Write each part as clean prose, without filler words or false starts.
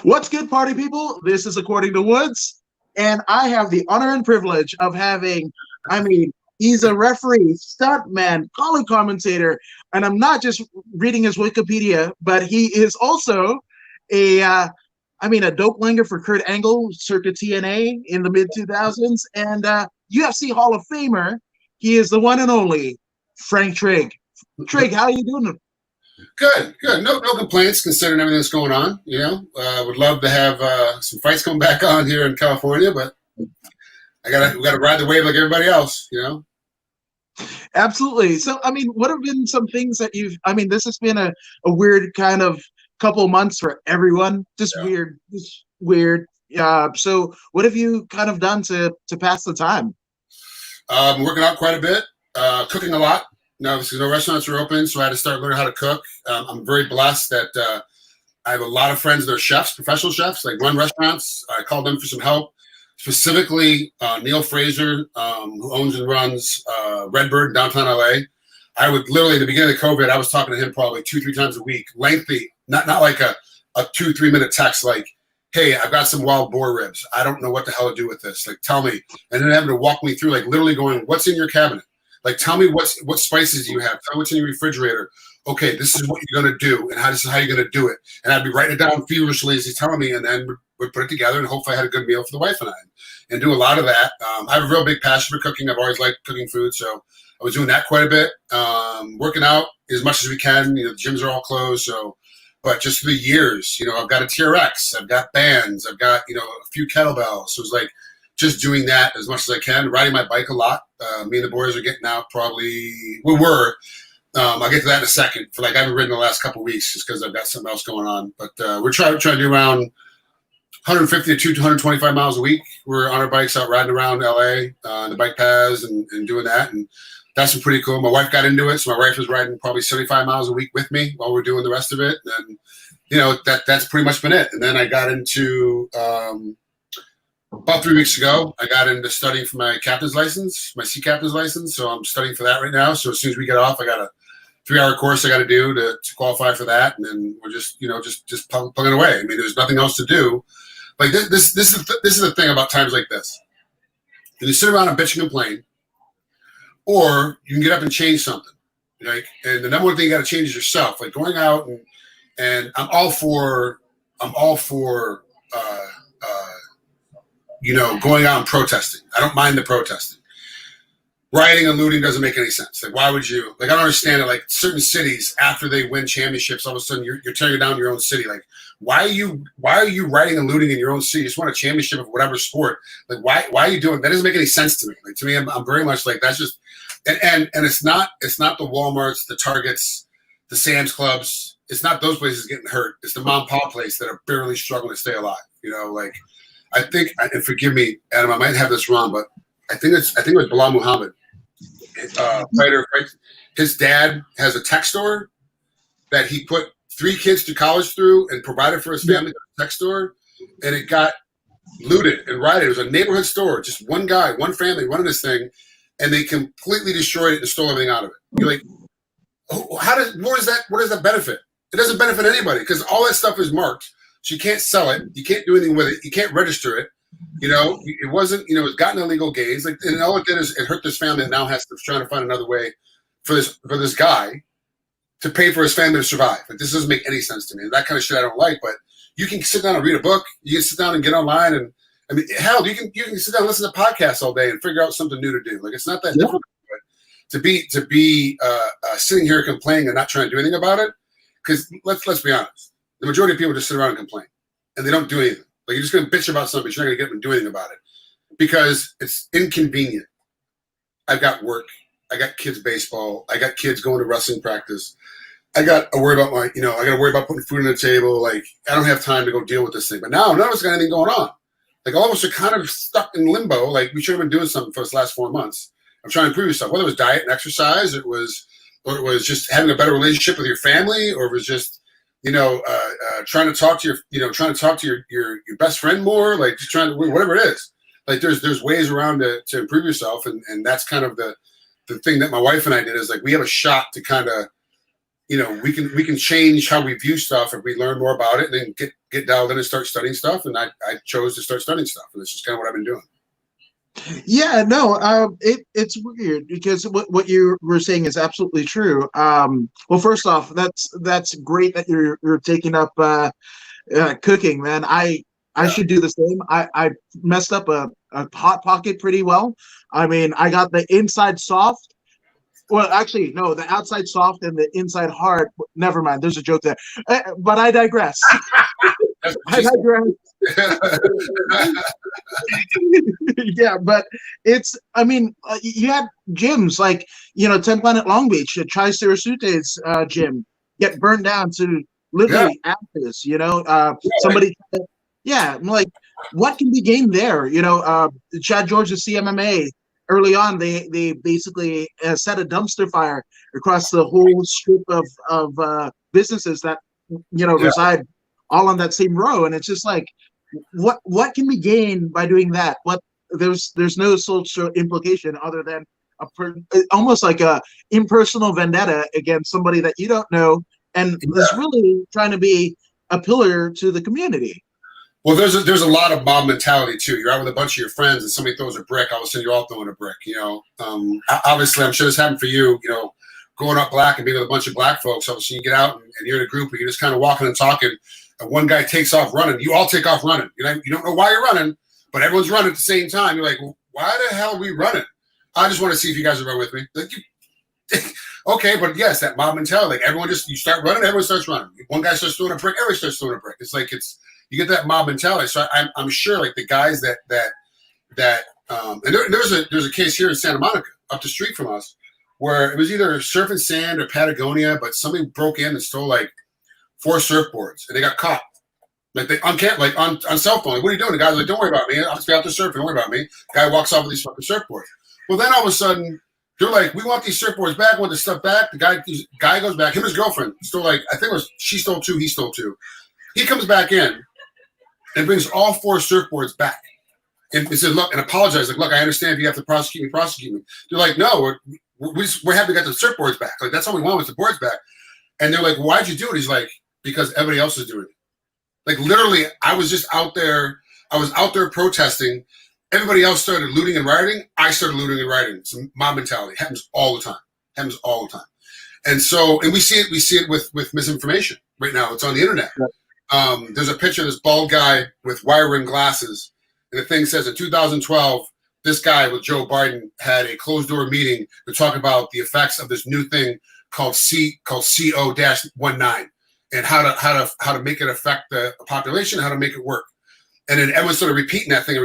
What's good, party people? This is According to Woods, and I have the honor and privilege of having, he's a referee, stuntman, color commentator, and I'm not just reading his Wikipedia, but he is also a dope langer for Kurt Angle, circa TNA in the mid 2000s, and UFC Hall of Famer. He is the one and only Frank Trigg. Trigg, how are you doing? Good. No complaints considering everything that's going on. Would love to have some fights come back on here in California, but we gotta ride the wave like everybody else. Absolutely. So, what have been some things that this has been a weird kind of couple months for everyone. Just weird. So what have you kind of done to pass the time? Working out quite a bit, cooking a lot. No restaurants are open, so I had to start learning how to cook. I'm very blessed that I have a lot of friends that are chefs, professional chefs, like run restaurants. I called them for some help. Specifically, Neil Fraser, who owns and runs Redbird in downtown LA. I would literally, at the beginning of COVID, I was talking to him probably 2-3 times a week, lengthy, not like a 2-3 minute text, like, hey, I've got some wild boar ribs. I don't know what the hell to do with this. Like, tell me. And then having to walk me through, like, literally going, what's in your cabinet? Like, tell me what spices you have. Tell me what's in your refrigerator. Okay, this is what you're going to do, and this is how you're going to do it. And I'd be writing it down feverishly as he's telling me, and then we'd put it together, and hopefully I had a good meal for the wife and I. And do a lot of that. I have a real big passion for cooking. I've always liked cooking food, so I was doing that quite a bit. Working out as much as we can. The gyms are all closed, but just for the years, I've got a TRX, I've got bands, I've got, a few kettlebells. So it's like just doing that as much as I can, riding my bike a lot. Me and the boys are getting out I'll get to that in a second. I haven't ridden the last couple of weeks just because I've got something else going on. But we're trying to do around 150 to 225 miles a week. We're on our bikes out riding around LA, the bike paths and doing that. And that's been pretty cool. My wife got into it. So my wife was riding probably 75 miles a week with me while we're doing the rest of it. And, that's pretty much been it. And then I got into, about 3 weeks ago, I got into studying for my captain's license, my sea captain's license. So I'm studying for that right now. So as soon as we get off, I got a 3-hour course I got to do to qualify for that. And then we're just plugging away. There's nothing else to do. Like this is the thing about times like this. You can sit around and bitch and complain, or you can get up and change something. And the number one thing you got to change is yourself. Like going out and I'm all for going out and protesting. I don't mind the protesting. Rioting and looting doesn't make any sense. Like, why would you? Like, I don't understand it. Like, certain cities, after they win championships, all of a sudden you're tearing down your own city. Like, why are you rioting and looting in your own city? You just want a championship of whatever sport. Like, why are you doing that? Doesn't make any sense to me. Like, to me, I'm very much like, that's just and it's not the Walmarts, the Targets, the Sam's Clubs. It's not those places getting hurt. It's the mom and pop place that are barely struggling to stay alive. Like, I think, and forgive me, Adam, I might have this wrong, but I think it was Bilal Muhammad. Fighter. His dad has a tech store that he put 3 kids to college through and provided for his family. Tech store, and it got looted and rioted. It was a neighborhood store, just one guy, one family running this thing, and they completely destroyed it and stole everything out of it. You're like, what does that benefit? It doesn't benefit anybody because all that stuff is marked, so you can't sell it, you can't do anything with it, you can't register it. It wasn't, it's gotten illegal gains. Like, and all it did is it hurt this family that now has to try to find another way for this guy to pay for his family to survive. Like, this doesn't make any sense to me. That kind of shit I don't like, but you can sit down and read a book. You can sit down and get online and, hell, you can sit down and listen to podcasts all day and figure out something new to do. Like, it's not that difficult. But to be sitting here complaining and not trying to do anything about it, because let's be honest. The majority of people just sit around and complain, and they don't do anything. Like, you're just going to bitch about something, but you're not going to get up and do anything about it because it's inconvenient. I've got work. I got kids' baseball. I got kids going to wrestling practice. I got to worry about I got to worry about putting food on the table. Like, I don't have time to go deal with this thing. But now none of us got anything going on. Like, all of us are kind of stuck in limbo. Like, we should have been doing something for this last 4 months. I'm trying to improve yourself, whether it was diet and exercise, or it was just having a better relationship with your family, or it was just trying to talk to your best friend more, like just trying to, whatever it is. Like, there's ways around to improve yourself, and that's kind of the thing that my wife and I did is, like, we have a shot to kind of we can change how we view stuff if we learn more about it and then get dialed in and start studying stuff. And I chose to start studying stuff, and this is kind of what I've been doing. Yeah, no, it's weird because what you were saying is absolutely true. Well, first off, that's great that you're taking up cooking, man. I should do the same. I messed up a hot pocket pretty well. I mean, I got the inside soft. Well, actually, no, the outside soft and the inside hard. Never mind. There's a joke there, but I digress. I digress. Yeah, but I mean, you had gyms like, 10 Planet Long Beach, Chai Sarasute's gym, get burned down to literally ashes, somebody, yeah, I'm like, what can be gained there? Chad George's CMMA, early on, they basically set a dumpster fire across the whole strip of businesses that, reside all on that same row. And it's just like, what can be gained by doing that? There's no social implication other than almost like a impersonal vendetta against somebody that you don't know and is really trying to be a pillar to the community. Well, there's a lot of mob mentality too. You're out with a bunch of your friends and somebody throws a brick, all of a sudden you're all throwing a brick. Obviously, I'm sure this happened for you. Growing up black and being with a bunch of black folks, obviously you get out and you're in a group and you're just kind of walking and talking. And one guy takes off running. You all take off running. You don't know why you're running, but everyone's running at the same time. You're like, well, why the hell are we running? I just want to see if you guys will run with me. Like, okay, but yes, that mob mentality. Like you start running, everyone starts running. One guy starts throwing a brick, everybody starts throwing a brick. It's like you get that mob mentality. So I'm sure like the guys that and there's a case here in Santa Monica up the street from us where it was either Surf and Sand or Patagonia, but somebody broke in and stole like 4 surfboards and they got caught. Like on cell phone. Like, what are you doing? The guy's like, don't worry about me. I'll just be out there surfing. Don't worry about me. Guy walks off with these fucking surfboards. Well, then all of a sudden they're like, we want these surfboards back. We want this stuff back. The guy goes back. Him and his girlfriend stole she stole 2. He stole 2. He comes back in and brings all 4 surfboards back. And he said, look, and apologize. Like, look, I understand if you have to prosecute me. They're like, no, we're happy to get the surfboards back. Like, that's all we want was the boards back. And they're like, why'd you do it? He's like, because everybody else is doing it. Like, literally, I was just out there. I was out there protesting. Everybody else started looting and rioting. I started looting and rioting. It's a mob mentality. Happens all the time. And so, and we see it with misinformation right now. It's on the internet. There's a picture of this bald guy with wire rim glasses. And the thing says in 2012, this guy with Joe Biden had a closed door meeting to talk about the effects of this new thing called CO-19 and how to make it affect the population, how to make it work. And then everyone's sort of repeating that thing,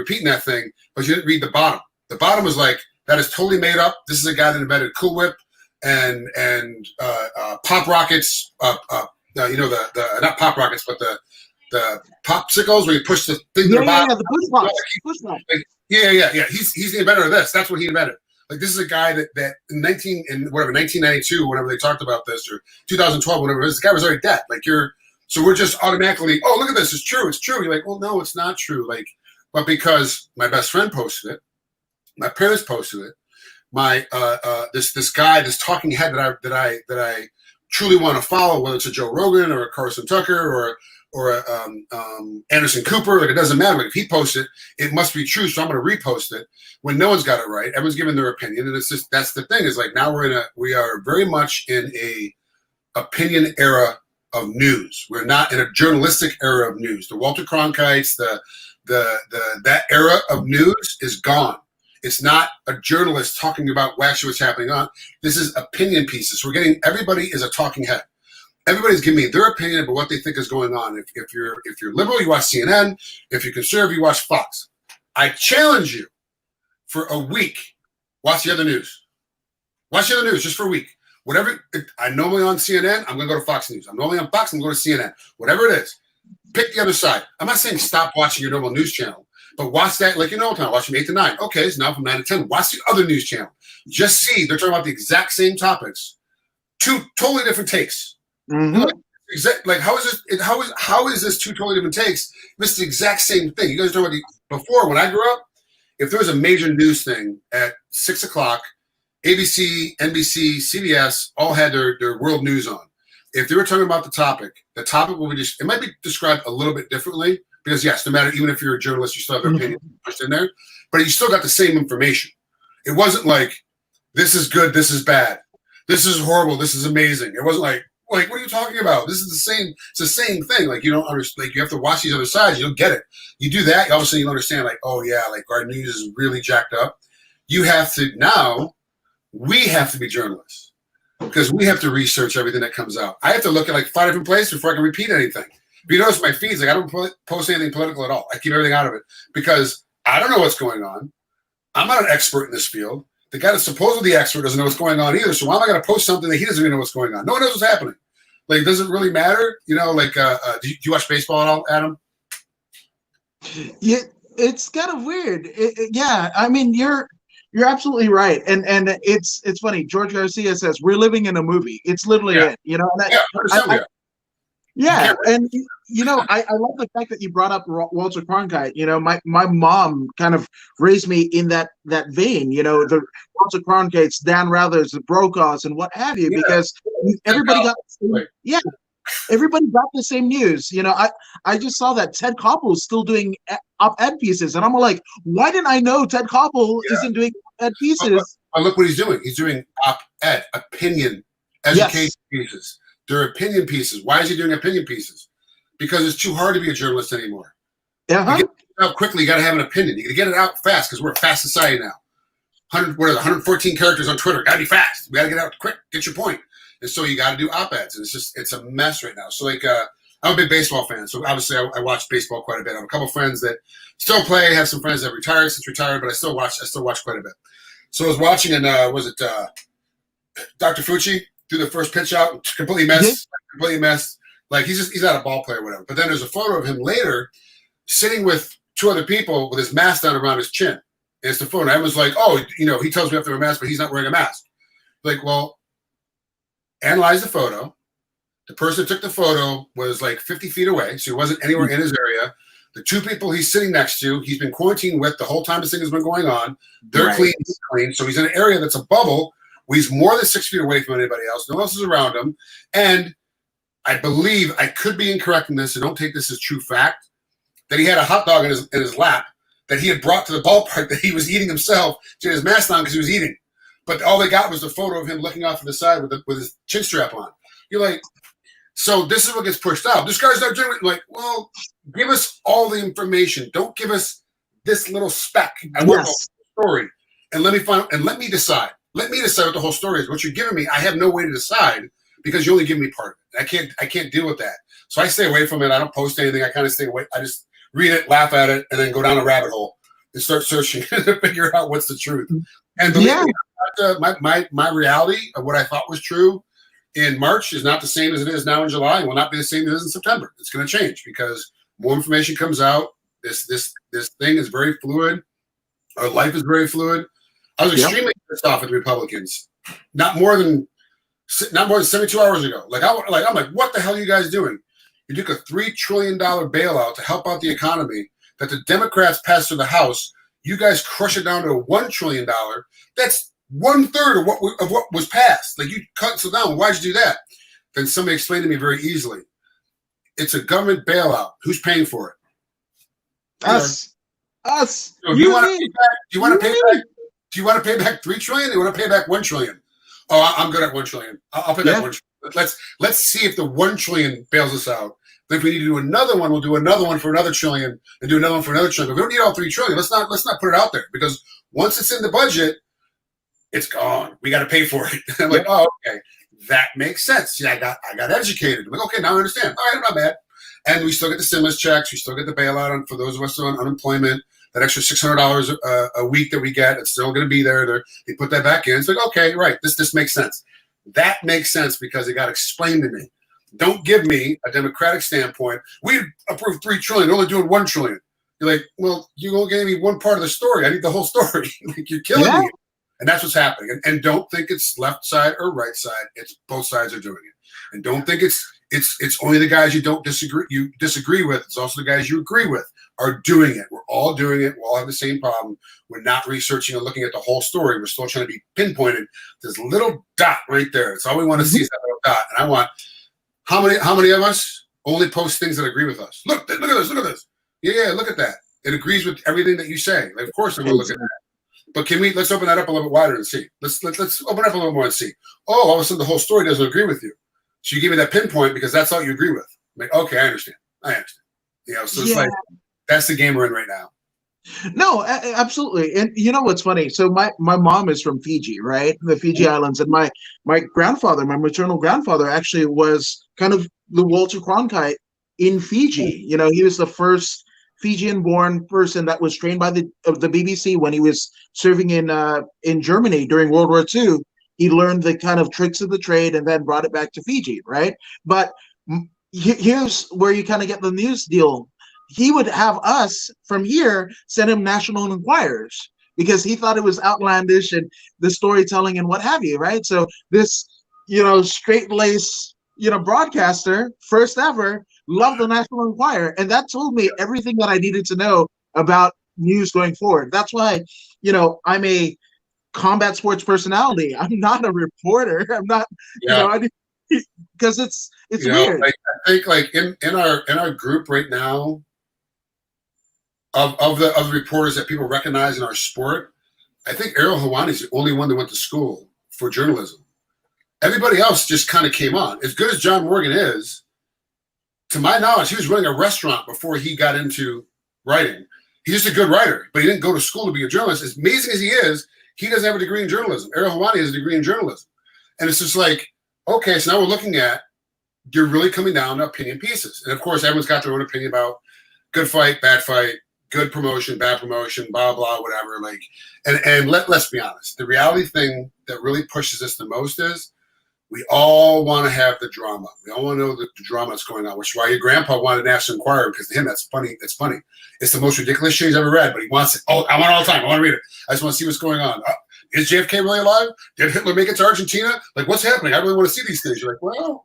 but you didn't read the bottom. The bottom was like, that is totally made up. This is a guy that invented Cool Whip and pop rockets, the not pop rockets, but the popsicles where you push the thing to the bottom. Yeah, the push pops. Yeah. He's the inventor of this. That's what he invented. Like, this is a guy that in 1992, whenever they talked about this, or 2012, whenever it was, the guy was already dead. Like, so we're just automatically, oh, look at this, it's true. You're like, well, no, it's not true. Like, but because my best friend posted it, my parents posted it, my this guy, this talking head that I truly want to follow, whether it's a Joe Rogan or a Carson Tucker or a Anderson Cooper, like, it doesn't matter. Like, if he posts it, it must be true. So I'm going to repost it when no one's got it right. Everyone's giving their opinion, and it's just, that's the thing. Is like, now we are very much in a opinion era of news. We're not in a journalistic era of news. The Walter Cronkites, that era of news is gone. It's not a journalist talking about actually what's happening on. This is opinion pieces. We're getting, everybody is a talking head. Everybody's giving me their opinion about what they think is going on. If you're liberal, you watch CNN. If you're conservative, you watch Fox. I challenge you for a week, watch the other news. Watch the other news just for a week. Whatever, I'm normally on CNN, I'm going to go to Fox News. I'm normally on Fox, I'm going to CNN. Whatever it is, pick the other side. I'm not saying stop watching your normal news channel, but watch that like you know time. Watch from 8 to 9. Okay, so now from 9 to 10, watch the other news channel. Just see, they're talking about the exact same topics. 2 totally different takes. Mm-hmm. Like, how is this 2 totally different takes? It's the exact same thing. You guys know before, when I grew up, if there was a major news thing at 6 o'clock, ABC, NBC, CBS all had their world news on. if they were talking about the topic will be just, it might be described a little bit differently because yes, no matter, even if you're a journalist, you still have your opinion pushed in there, but you still got the same information. It wasn't like, this is good, this is bad, this is horrible, this is amazing. It wasn't like, what are you talking about? This is it's the same thing. Like, you don't understand, like, you have to watch these other sides, you don't get it. You do that, all of a sudden you understand, like, oh yeah, like our news is really jacked up. You have to, now, we have to be journalists because we have to research everything that comes out. I have to look at like 5 different places before I can repeat anything. If you notice my feeds, like I don't post anything political at all. I keep everything out of it because I don't know what's going on. I'm not an expert in this field. The guy that's supposedly the expert doesn't know what's going on either. So why am I going to post something that he doesn't even know what's going on? No one knows what's happening. Like, does it really matter? You know, like, do you watch baseball at all, Adam? Yeah, it's kind of weird. Yeah, I mean, you're absolutely right, and it's funny. George Garcia says we're living in a movie. It's literally it, you know. And yeah, and you know, I love the fact that you brought up Walter Cronkite. You know, my mom kind of raised me in that vein. You know, the Walter Cronkites, Dan Rathers, the Brokaws, and what have you, because everybody got everybody got the same news. You know, I just saw that Ted Koppel is still doing op-ed pieces, and I'm like, why didn't I know Ted Koppel isn't doing op-ed pieces? Look what he's doing. He's doing op-ed, opinion, education pieces. They're opinion pieces. Why is he doing opinion pieces? Because it's too hard to be a journalist anymore. To get it out quickly, you got to have an opinion. You got to get it out fast because we're a fast society now. 114 characters on Twitter. Got to be fast. We got to get out quick. Get your point. And so you got to do op-eds. And it's a mess right now. So like, I'm a big baseball fan. So obviously I watch baseball quite a bit. I have a couple of friends that still play. I have some friends that retired but I still watch quite a bit. So I was watching and Dr. Fucci do the first pitch out, completely messed. Like he's not a ball player or whatever. But then there's a photo of him later sitting with 2 other people with his mask down around his chin. And it's the photo. Everyone's like, oh, you know, he tells me I have to wear a mask, but he's not wearing a mask. Like, well, analyze the photo. The person that took the photo was like 50 feet away, so he wasn't anywhere in his area. The 2 people he's sitting next to, he's been quarantined with the whole time this thing has been going on. They're clean, he's clean. So he's in an area that's a bubble where he's more than 6 feet away from anybody else. No one else is around him. And I believe, I could be incorrect in this, so don't take this as true fact, that he had a hot dog in his lap that he had brought to the ballpark that he was eating himself to his mask on because he was eating. But all they got was the photo of him looking off to the side with his chin strap on. You're like, so this is what gets pushed out. This guy's not doing it. Like, well, give us all the information. Don't give us this little speck. I want the whole story. And let me decide. Let me decide what the whole story is. What you're giving me, I have no way to decide because you only give me part of it. I can't deal with that. So I stay away from it. I don't post anything. I kind of stay away. I just read it, laugh at it, and then go down a rabbit hole and start searching to figure out what's the truth. And believe me, my reality of what I thought was true in March is not the same as it is now in July, and will not be the same as it is in September. It's going to change because more information comes out. This thing is very fluid. Our life is very fluid. I was extremely pissed off at the Republicans. Not more than 72 hours ago. I'm like, what the hell are you guys doing? You took a $3 trillion bailout to help out the economy that the Democrats passed through the House. You guys crush it down to a $1 trillion. That's 1/3 of what was passed. Like, you cut it down. Why'd you do that? Then somebody explained to me very easily. It's a government bailout. Who's paying for it? Us. So do you want to pay back $3 trillion? Or you want to pay back $1 trillion? Oh, I'm good at $1 trillion. I'll pay back $1 trillion. Let's see if the $1 trillion bails us out. Then if we need to do another one, we'll do another one for another trillion and do another one for another trillion. But we don't need all $3 trillion. Let's not put it out there because once it's in the budget, it's gone. We got to pay for it. I'm like, oh, okay, that makes sense. Yeah, I got educated. I'm like, okay, now I understand. All right, I'm not bad. And we still get the stimulus checks. We still get the bailout for those of us on unemployment. That extra $600 a week that we get, it's still going to be there. They put that back in. It's like, okay, right. This makes sense. That makes sense because it got explained to me. Don't give me a Democratic standpoint. We approved $3 trillion. They're only doing $1 trillion. You're like, well, you only gave me one part of the story. I need the whole story. Like, you're killing me. And that's what's happening. And don't think it's left side or right side. It's both sides are doing it. And don't think it's only the guys you disagree with. It's also the guys you agree with are doing it. We're all doing it. We all have the same problem. We're not researching and looking at the whole story. We're still trying to be pinpointed. This little dot right there. That's all we want to see is that little dot. And I want How many of us only post things that agree with us? Look at this. Yeah, look at that. It agrees with everything that you say. Like, of course I'm gonna look at that. But let's open that up a little bit wider and see. Let's open up a little more and see. Oh, all of a sudden the whole story doesn't agree with you. So you give me that pinpoint because that's all you agree with. I'm like, okay, I understand. So it's like that's the game we're in right now. No, absolutely. And you know what's funny? So my mom is from Fiji, right? The Fiji Islands, and my grandfather, my maternal grandfather, actually was kind of the Walter Cronkite in Fiji. You know, he was the first Fijian-born person that was trained by the BBC when he was serving in Germany during World War II. He learned the kind of tricks of the trade and then brought it back to Fiji, right? But here's where you kind of get the news deal. He would have us from here send him National Enquirers because he thought it was outlandish and the storytelling and what have you, right? So this, straight-laced, broadcaster, first ever, loved the National Enquirer, and that told me everything that I needed to know about news going forward. That's why, I'm a combat sports personality. I'm not a reporter. I'm not, because it's weird. Like, I think like in our group right now, of the reporters that people recognize in our sport, I think Errol Hawani is the only one that went to school for journalism. Everybody else just kind of came on. As good as John Morgan is, to my knowledge, he was running a restaurant before he got into writing. He's just a good writer, but he didn't go to school to be a journalist. As amazing as he is, he doesn't have a degree in journalism. Errol Hawani has a degree in journalism. And it's just like, okay, so now we're looking at, you're really coming down to opinion pieces. And of course, everyone's got their own opinion about good fight, bad fight, good promotion, bad promotion, blah, blah, whatever. Like, and let's be honest. The reality thing that really pushes us the most is we all want to have the drama. We all want to know the drama that's going on, which is why your grandpa wanted National Enquirer, because to him, that's funny. It's funny. It's the most ridiculous shit he's ever read, but he wants it. Oh, I want it all the time. I want to read it. I just want to see what's going on. Is JFK really alive? Did Hitler make it to Argentina? Like, what's happening? I really want to see these things. You're like, well,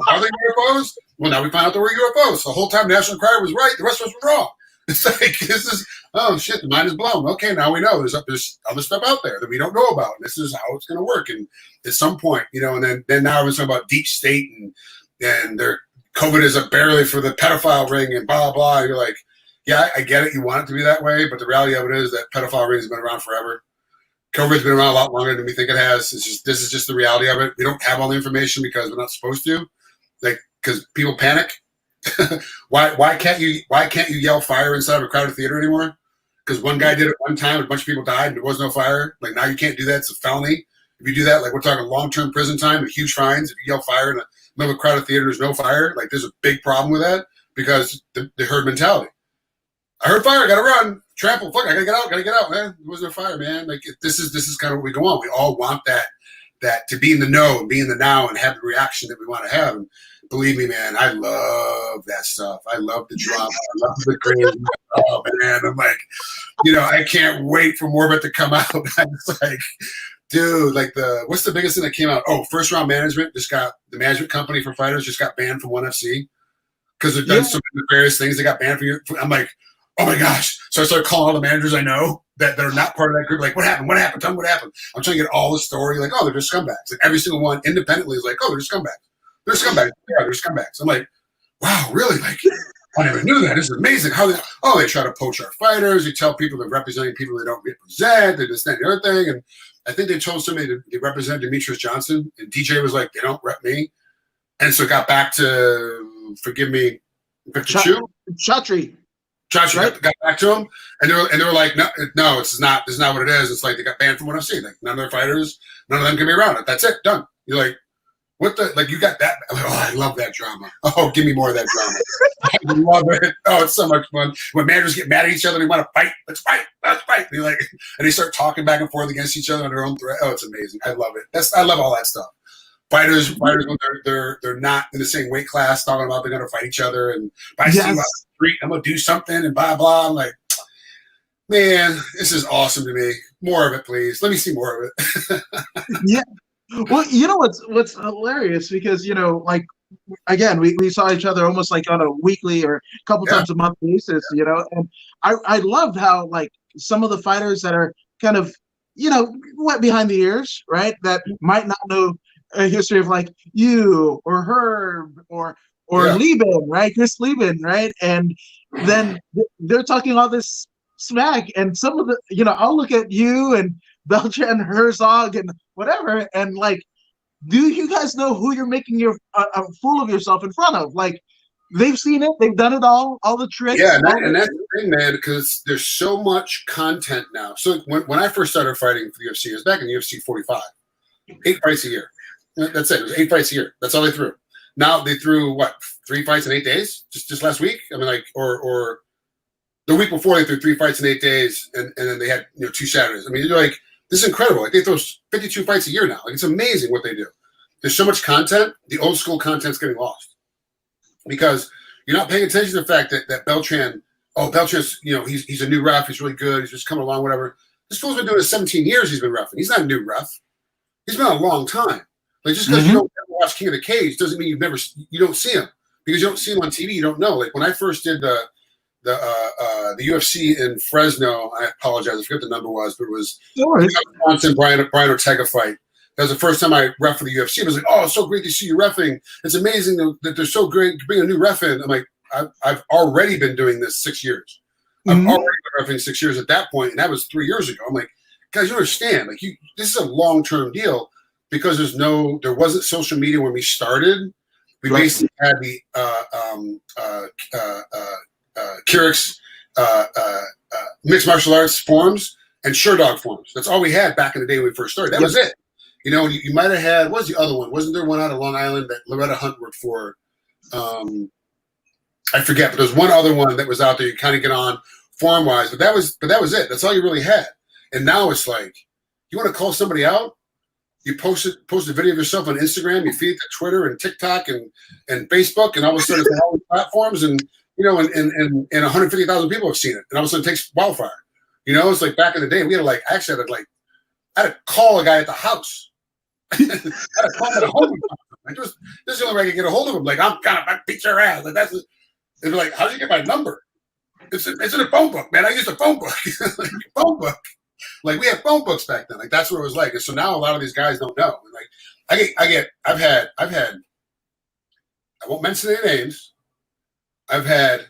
are they UFOs? Well, now we find out there were UFOs. The whole time National Enquirer was right. The rest of us were wrong. It's like, this is, oh, shit, the mind is blown. Okay, now we know there's other stuff out there that we don't know about. And this is how it's going to work. And at some point, and then now we're talking about deep state and their COVID is a barely for the pedophile ring and blah, blah. And you're like, yeah, I get it. You want it to be that way. But the reality of it is that pedophile ring has been around forever. COVID's been around a lot longer than we think it has. This is just the reality of it. We don't have all the information because we're not supposed to, because people panic. Why can't you yell fire inside of a crowded theater anymore? Because one guy did it one time, a bunch of people died, and there was no fire. Like, now you can't do that. It's a felony. If you do that, like, we're talking long-term prison time with huge fines. If you yell fire in the middle of a crowded theater, there's no fire. Like, there's a big problem with that because the herd mentality. I heard fire, I gotta run. Trample, fuck, I gotta get out, man. There was no fire, man. Like, this is kind of what we go on. We all want that to be in the know and be in the now and have the reaction that we want to have. And believe me, man, I love that stuff. I love the drama. I love the crazy. Oh, man, I'm like, I can't wait for more of it to come out. It's like, dude, like what's the biggest thing that came out? Oh, First Round Management the management company for fighters just got banned from ONE FC because they've done some various things. They got banned from you. I'm like, oh my gosh. So I started calling all the managers I know that are not part of that group. Like, what happened? Tell me what happened. I'm trying to get all the story. Like, oh, they're just scumbags. Like, every single one independently is like, oh, they're scumbags. They're scumbags. Yeah, they're scumbags. I'm like, wow, really? Like, I never knew that. This is amazing. They try to poach our fighters. They tell people they're representing people they don't represent. They just that and the other thing. And I think they told somebody they represent Demetrius Johnson. And DJ was like, they don't rep me. And so it got back to, forgive me, Victor Chu? Chatri. Right? Got back to him, and they were like, no, this is not what it is. It's like they got banned from ONE FC. Like, none of their fighters, none of them can be around it. That's it, done. You're like, what the, like, you got that? I'm like, oh, I love that drama. Oh, give me more of that drama. I love it. Oh, it's so much fun. When managers get mad at each other, they want to fight. Let's fight. And they start talking back and forth against each other on their own threat. Oh, it's amazing. I love it. I love all that stuff. Fighters when they're not in the same weight class, talking about they're going to fight each other, and if I see them on the street, I'm going to do something, and blah blah. I'm like, man, this is awesome to me. More of it, please. Let me see more of it. Yeah. Well, what's hilarious because like, again, we saw each other almost like on a weekly or a couple times a month basis, and I loved how, like, some of the fighters that are kind of wet behind the ears, right, that might not know a history of like you or Herb or Yeah. Lieben, right? Chris Lieben, right? And then they're talking all this smack, and some of the, I'll look at you and Beltran, Herzog, and whatever, and like, do you guys know who you're making a fool of yourself in front of? Like, they've seen it, they've done it all the tricks. Yeah, and that's the thing, man, because there's so much content now. So when I first started fighting for the UFC, it was back in UFC 45. 8 fights a year. That's it. It was 8 fights a year. That's all they threw. Now they threw, what, 3 fights in 8 days? Just last week? I mean, like, or the week before they threw 3 fights in 8 days, and then they had 2 Saturdays. I mean, you're like, this is incredible. Like, they throw 52 fights a year now. Like, it's amazing what they do. There's so much content. The old school content's getting lost because you're not paying attention to the fact that Beltran's, he's a new ref. He's really good. He's just coming along, whatever. This fool's been doing it 17 years. He's been reffing. He's not a new ref. He's been a long time. Like, just because you don't ever watch King of the Cage doesn't mean you don't see him, because you don't see him on TV. You don't know. Like, when I first did the UFC in Fresno, I apologize, I forget the number was, but it was Johnson Brian Ortega fight. That was the first time I ref for the UFC. I was like, oh, it's so great to see you reffing. It's amazing that they're so great to bring a new ref in. I'm like, I've already been doing this 6 years. I've already been reffing 6 years at that point, and that was 3 years ago. I'm like, guys, you understand? Like, this is a long-term deal, because there wasn't social media when we started. We basically had the Kirik's mixed martial arts forums and Sherdog forums. That's all we had back in the day when we first started. That was it. You might have had, what was the other one? Wasn't there one out of Long Island that Loretta Hunt worked for? I forget, but there's one other one that was out there you kind of get on forum-wise, but that was it. That's all you really had. And now it's like, you want to call somebody out? You post a video of yourself on Instagram, you feed it to Twitter and TikTok and Facebook, and all of a sudden it's on all the platforms, and 150,000 people have seen it, and all of a sudden it takes wildfire. It's like back in the day, we had I had to call a guy at the house. I had to call him at home. Like, this is the only way I can get a hold of him. Like, I beat your ass. Like, they'd be like, how did you get my number? It's in a phone book, man. I used a phone book. Phone book. Like, we had phone books back then. Like, that's what it was like. And so now a lot of these guys don't know. Like, I've had, I won't mention any names. I've had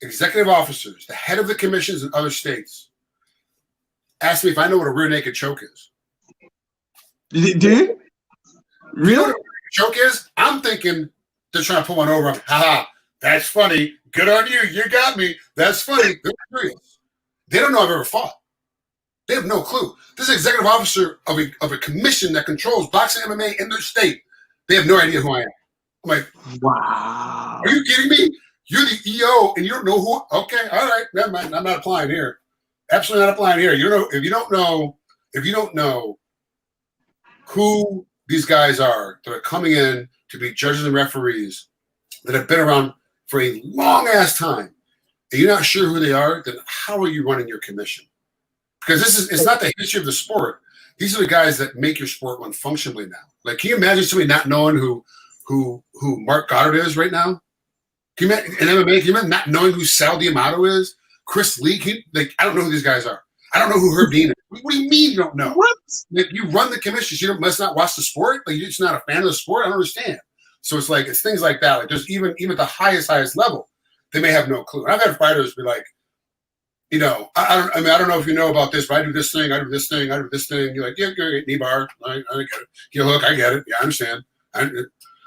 executive officers, the head of the commissions in other states, ask me if I know what a rear naked choke is. Do you? Really? You know what a rear naked choke is? I'm thinking they're trying to pull one over. Haha, that's funny. Good on you. You got me. That's funny. They're serious. They don't know I've ever fought. They have no clue. This is an executive officer of a commission that controls boxing MMA in their state. They have no idea who I am. I'm like, wow. Are you kidding me? You're the EO and you don't know who? Okay, all right, never mind. I'm not applying here. Absolutely not applying here. If you don't know who these guys are that are coming in to be judges and referees that have been around for a long ass time, and you're not sure who they are, then how are you running your commission? Because it's not the history of the sport. These are the guys that make your sport run functionally now. Like, can you imagine somebody not knowing who Mark Goddard is right now? Can you imagine, in MMA, can you imagine not knowing who Sal D'Amato is? Chris Lee? I don't know who these guys are. I don't know who Herb Dean is. What do you mean you don't know? What? Like, you run the commissions. You must not watch the sport? Like, you're just not a fan of the sport? I don't understand. So it's things like that. Like, there's even at the highest level, they may have no clue. And I've had fighters be like, I don't know if you know about this, but I do this thing, I do this thing, I do this thing. You're like, yeah, knee bar, I get it. Heel hook, I get it. Yeah, I understand.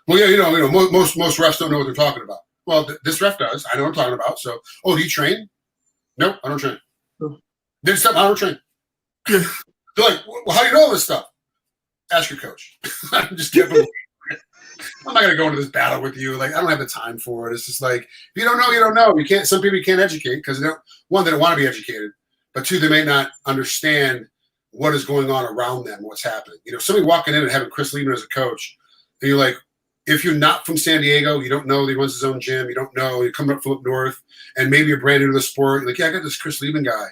Most refs don't know what they're talking about. Well, this ref does. I know what I'm talking about. So, do you train? Nope, I don't train. Did stuff, I don't train. They're like, well, how do you know all this stuff? Ask your coach. I'm just kidding. I'm not going to go into this battle with you. Like, I don't have the time for it. It's just like, if you don't know, you don't know. You can't. Some people you can't educate because one, they don't want to be educated, but two, they may not understand what is going on around them, what's happening. Somebody walking in and having Chris Lieben as a coach, and you're like, if you're not from San Diego, you don't know that he runs his own gym. You don't know you're coming up from up north, and maybe you're brand new to the sport. You're like, yeah, I got this Chris Lieben guy,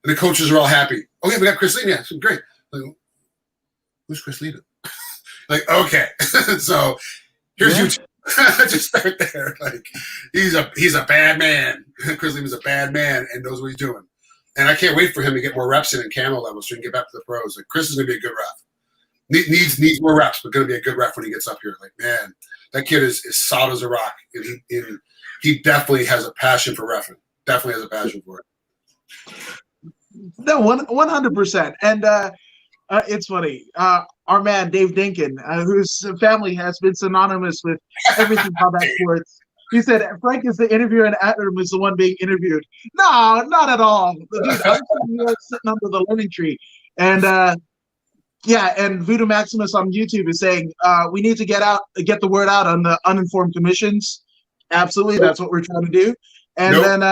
and the coaches are all happy. Oh yeah, we got Chris Lieben. Yeah, it's great. Like, who's Chris Lieben? Like, okay, so here's you. Just start there. Like, he's a bad man. Chris Lieben's a bad man and knows what he's doing. And I can't wait for him to get more reps in camo level so he can get back to the pros. Like, Chris is gonna be a good ref. Needs more reps, but going to be a good ref when he gets up here. Like, man, that kid is solid as a rock. And he definitely has a passion for reffing. Definitely has a passion for it. No, 100%. And it's funny. Our man Dave Dinkin, whose family has been synonymous with everything combat sports. He said Frank is the interviewer and Adam is the one being interviewed. No, not at all. Dude, I'm sitting under the learning tree. And yeah, and Voodoo Maximus on YouTube is saying we need to get the word out on the uninformed commissions. Absolutely, that's what we're trying to do. And then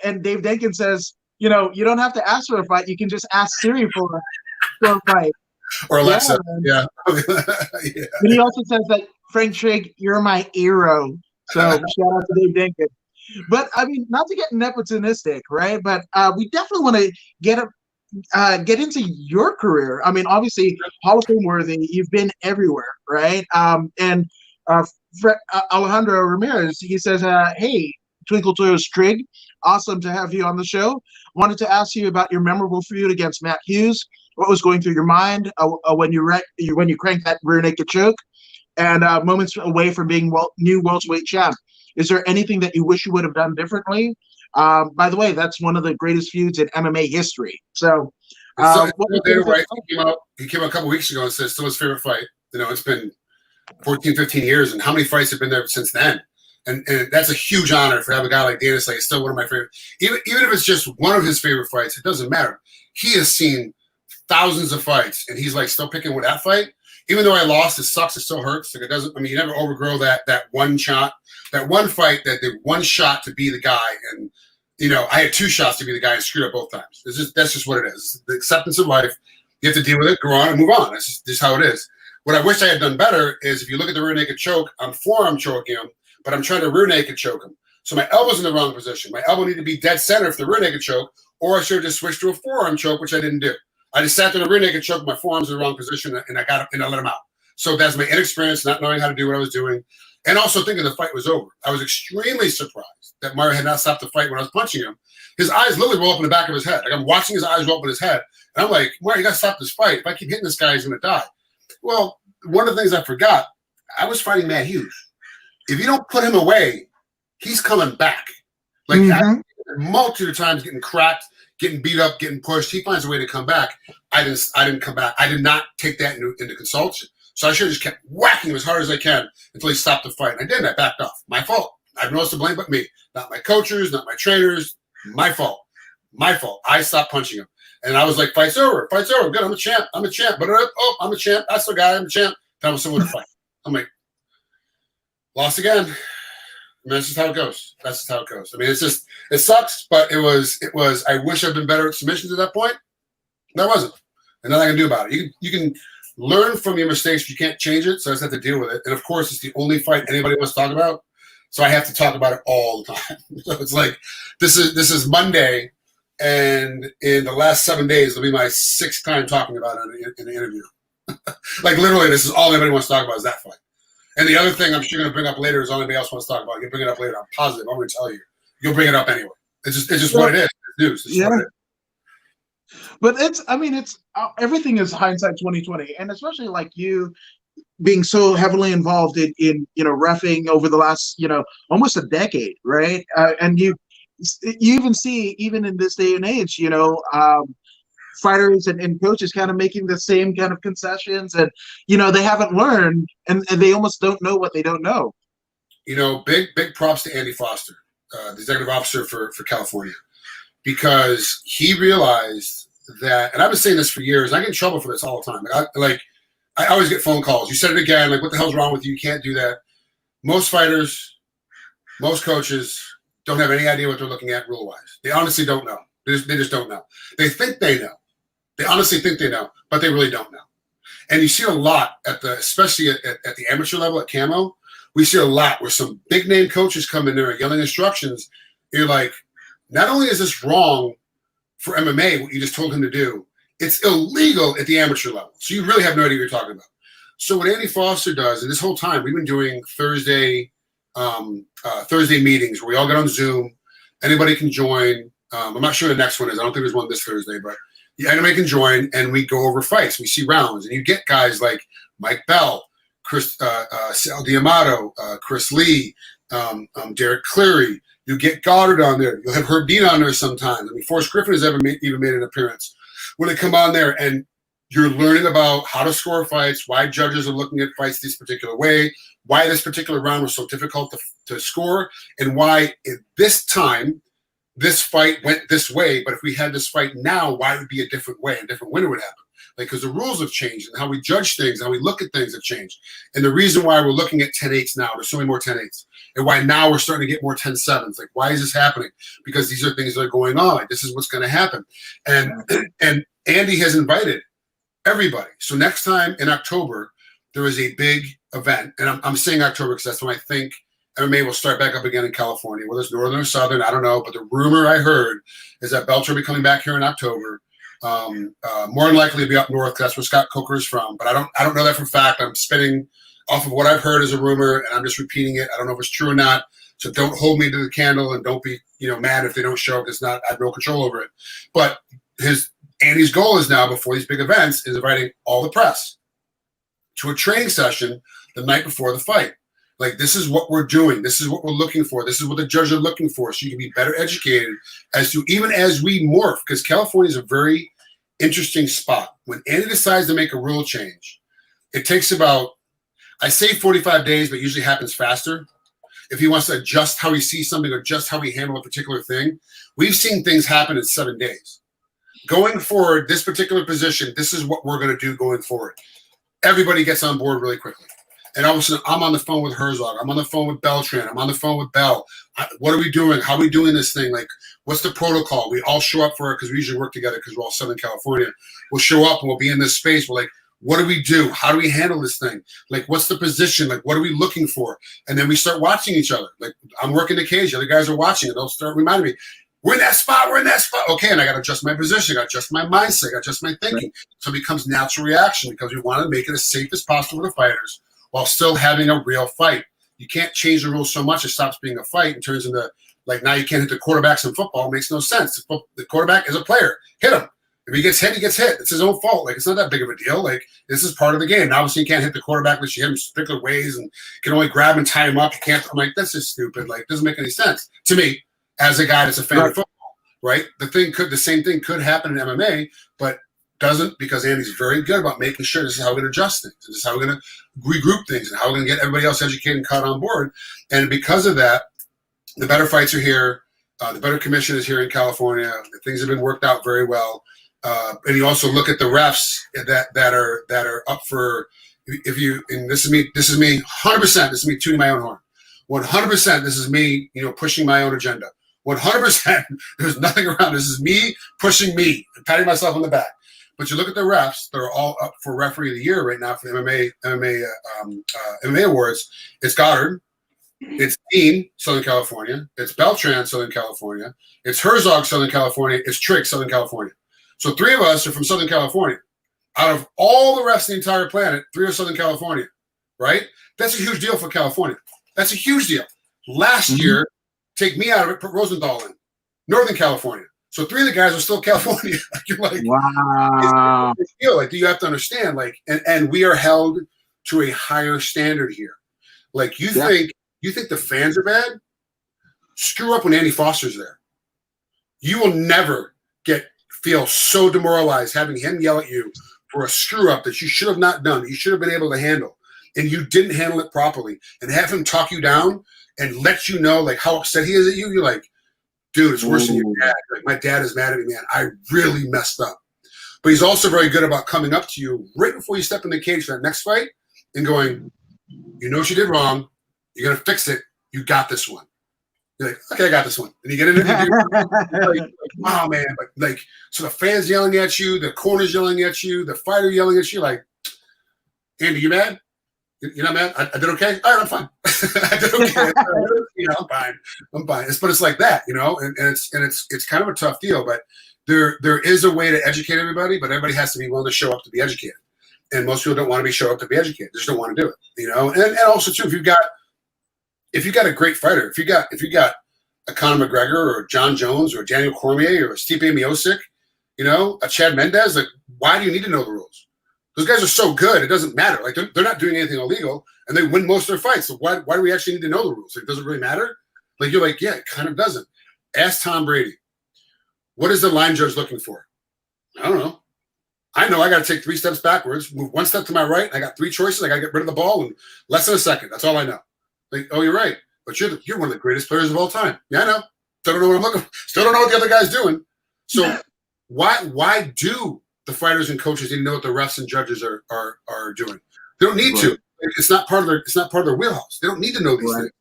and Dave Denkin says, you don't have to ask for a fight. You can just ask Siri for a fight. Or Alexa. Yeah. Yeah. And he also says that Frank Trigg, you're my hero. So shout out to Dave Denkin. But I mean, not to get nepotistic, right? But we definitely want to get into your career. I mean, obviously, Hall of Fame worthy. You've been everywhere, right? And Alejandro Ramirez, he says, "Hey, Twinkle Toes Trigg, awesome to have you on the show. Wanted to ask you about your memorable feud against Matt Hughes. What was going through your mind when you cranked that rear naked choke, and moments away from being new welterweight champ? Is there anything that you wish you would have done differently? By the way, that's one of the greatest feuds in MMA history. So, right. He came out a couple weeks ago and said still his favorite fight. It's been 14, 15 years, and how many fights have been there since then? And that's a huge honor for have a guy like Dana say it's still one of my favorite. Even if it's just one of his favorite fights, it doesn't matter. He has seen thousands of fights, and he's like still picking with that fight. Even though I lost, it sucks. It still hurts. Like it doesn't. I mean, you never overgrow that one shot, that one fight, that the one shot to be the guy. And I had two shots to be the guy and screwed up both times. That's just what it is. The acceptance of life. You have to deal with it, go on, and move on. That's just how it is. What I wish I had done better is if you look at the rear naked choke, I'm forearm choking him, but I'm trying to rear naked choke him. So my elbow's in the wrong position. My elbow needed to be dead center for the rear naked choke, or I should have just switched to a forearm choke, which I didn't do. I just sat there in a rear naked choke, my forearms in the wrong position, and I got up and I let him out. So that's my inexperience, not knowing how to do what I was doing, and also thinking the fight was over. I was extremely surprised that Mario had not stopped the fight when I was punching him. His eyes literally roll up in the back of his head. Like I'm watching his eyes roll up in his head, and I'm like, Mario, you got to stop this fight. If I keep hitting this guy, he's going to die. Well, one of the things I forgot, I was fighting Matt Hughes. If you don't put him away, he's coming back. Like multitude of times getting cracked, getting beat up, getting pushed. He finds a way to come back. I didn't come back. I did not take that into consultation. So I should have just kept whacking him as hard as I can until he stopped the fight. And I didn't. I backed off. My fault. I have no one else to blame but me. Not my coaches, not my trainers. My fault. My fault. I stopped punching him. And I was like, fight's over. Fight's over. Good. I'm a champ. I'm a champ. But I'm a champ. That's the guy. I'm a champ. That was someone to fight. I'm like, lost again. I mean, that's just how it goes. That's just how it goes. I mean, it sucks, but it was, I wish I'd been better at submissions at that point. And I wasn't. And nothing I can do about it. You can learn from your mistakes. You can't change it. So I just have to deal with it. And of course, it's the only fight anybody wants to talk about. So I have to talk about it all the time. So it's like, this is Monday. And in the last 7 days, it'll be my 6th time talking about it in an interview. Like literally, this is all anybody wants to talk about is that fight. And the other thing I'm sure going to bring up later is all anybody else wants to talk about. You'll bring it up later. I'm positive. I'm going to tell you. You'll bring it up anyway. It's just what it is. It's news. It's what it is. But everything is hindsight 2020, and especially like you being so heavily involved in reffing over the last almost a decade, right? And you even see even in this day and age, fighters and coaches kind of making the same kind of concessions, and they haven't learned, and they almost don't know what they don't know. Big props to Andy Foster, the executive officer for California, because he realized that, and I've been saying this for years, and I get in trouble for this all the time. I always get phone calls. You said it again. Like, what the hell's wrong with you? You can't do that. Most fighters, most coaches don't have any idea what they're looking at rule-wise. They honestly don't know. They just don't know. They think they know. They honestly think they know, but they really don't know. And you see a lot especially at the amateur level at Camo, we see a lot where some big name coaches come in there and yelling instructions. You're like, not only is this wrong for MMA, what you just told him to do, it's illegal at the amateur level. So you really have no idea what you're talking about. So what Andy Foster does, and this whole time we've been doing Thursday meetings where we all get on Zoom. Anybody can join. I'm not sure the next one is. I don't think there's one this Thursday, but the MMA can join, and we go over fights. We see rounds, and you get guys like Mike Bell, Sal D'Amato, Chris Lee, Derek Cleary. You get Goddard on there. You'll have Herb Dean on there sometimes. I mean, Forrest Griffin has even made an appearance. When they come on there, and you're learning about how to score fights, why judges are looking at fights this particular way, why this particular round was so difficult to score, and why at this time this fight went this way. But if we had this fight now, why it would be a different way, a different winner would happen. Like, because the rules have changed and how we judge things, how we look at things have changed. And the reason why we're looking at 10-8s now, there's so many more 10-8s, and why now we're starting to get more 10-7s. Like, why is this happening? Because these are things that are going on. Like, this is what's going to happen. And Andy has invited everybody. So next time in October, there is a big event. And I'm saying October because that's when I think MMA will start back up again in California, whether it's northern or southern, I don't know. But the rumor I heard is that Belcher will be coming back here in October. More than likely to be up north because that's where Scott Coker is from. But I don't know that for a fact. I'm spinning off of what I've heard as a rumor, and I'm just repeating it. I don't know if it's true or not. So don't hold me to the candle, and don't be mad if they don't show up. It's not, I have no control over it. But Andy's goal is now, before these big events, is inviting all the press to a training session the night before the fight. Like, this is what we're doing. This is what we're looking for. This is what the judges are looking for. So you can be better educated as to, even as we morph, because California is a very interesting spot. When Andy decides to make a rule change, it takes about, I say 45 days, but usually happens faster. If he wants to adjust how he sees something or just how we handle a particular thing, we've seen things happen in 7 days. Going forward, this particular position, this is what we're going to do going forward. Everybody gets on board really quickly. And all of a sudden, I'm on the phone with Herzog. I'm on the phone with Beltran. I'm on the phone with Bell. What are we doing? How are we doing this thing? Like, what's the protocol? We all show up for it because we usually work together because we're all Southern California. We'll show up and we'll be in this space. We're like, what do we do? How do we handle this thing? Like, what's the position? Like, what are we looking for? And then we start watching each other. Like, I'm working the cage. The other guys are watching, and they'll start reminding me, we're in that spot. We're in that spot. Okay, and I got to adjust my position. I got to adjust my mindset. I got to adjust my thinking. Right. So it becomes natural reaction because we want to make it as safe as possible for the fighters while still having a real fight. You can't change the rules so much it stops being a fight and turns into, like, now you can't hit the quarterbacks in football. It makes no sense. The quarterback is a player. Hit him. If he gets hit, he gets hit. It's his own fault. Like, it's not that big of a deal. Like, this is part of the game. Now, obviously, you can't hit the quarterback unless you hit him particular ways and can only grab and tie him up. You can't. I'm like, that's just stupid. Like, it doesn't make any sense to me as a guy that's a fan of football. Right? The same thing could happen in MMA, but doesn't, because Andy's very good about making sure this is how we're going to adjust things. This is how we're going to regroup things and how we're going to get everybody else educated and caught on board. And because of that, the better fights are here. The better commission is here in California. Things have been worked out very well. And you also look at the refs that are up for, and this is me 100%. This is me tooting my own horn. 100%. This is me, pushing my own agenda. 100%. There's nothing around. This is me pushing me and patting myself on the back. But you look at the refs; they're all up for referee of the year right now for the MMA awards. It's Goddard, it's Dean, Southern California, it's Beltran, Southern California, it's Herzog, Southern California, it's Trigg, Southern California. So 3 of us are from Southern California. Out of all the refs in the entire planet, 3 are Southern California, right? That's a huge deal for California. That's a huge deal. Last year, take me out of it, put Rosenthal in. Northern California. So 3 of the guys are still California. You're like, wow. Like, do you have to understand? Like, and we are held to a higher standard here. Like, you think the fans are bad? Screw up when Andy Foster's there. You will never feel so demoralized having him yell at you for a screw up that you should have not done, that you should have been able to handle, and you didn't handle it properly, and have him talk you down and let you know, like, how upset he is at you. You're like, dude, it's worse than your dad. Like, my dad is mad at me, man. I really messed up. But he's also very good about coming up to you right before you step in the cage for that next fight and going, you know what you did wrong. You're going to fix it. You got this one. You're like, okay, I got this one. And you get in there, like, wow, man. But, like, so the fans yelling at you, the corner's yelling at you, the fighter yelling at you, like, Andy, you mad? You're not mad? I did okay? All right, I'm fine. I did okay. I'm fine. But it's like that, and it's kind of a tough deal. But there is a way to educate everybody, but everybody has to be willing to show up to be educated. And most people don't want to show up to be educated. They just don't want to do it, And also too, if you've got a great fighter, if you got a Conor McGregor or John Jones or Daniel Cormier or Stipe Miocic, You know, a Chad Mendez. Like, why do you need to know the rules? Those guys are so good, it doesn't matter. Like, they're not doing anything illegal, and they win most of their fights. So why do we actually need to know the rules? Like, does it really matter? Like, you're like, yeah, it kind of doesn't. Ask Tom Brady. What is the line judge looking for? I don't know. I know I got to take 3 steps backwards, move 1 step to my right. I got 3 choices. I got to get rid of the ball in less than a second. That's all I know. Like, oh, you're right. But you're one of the greatest players of all time. Yeah, I know. Still don't know what I'm looking for. Still don't know what the other guy's doing. So why do the fighters and coaches need to know what the refs and judges are doing? They don't need to. It's not part of their wheelhouse. They don't need to know these things.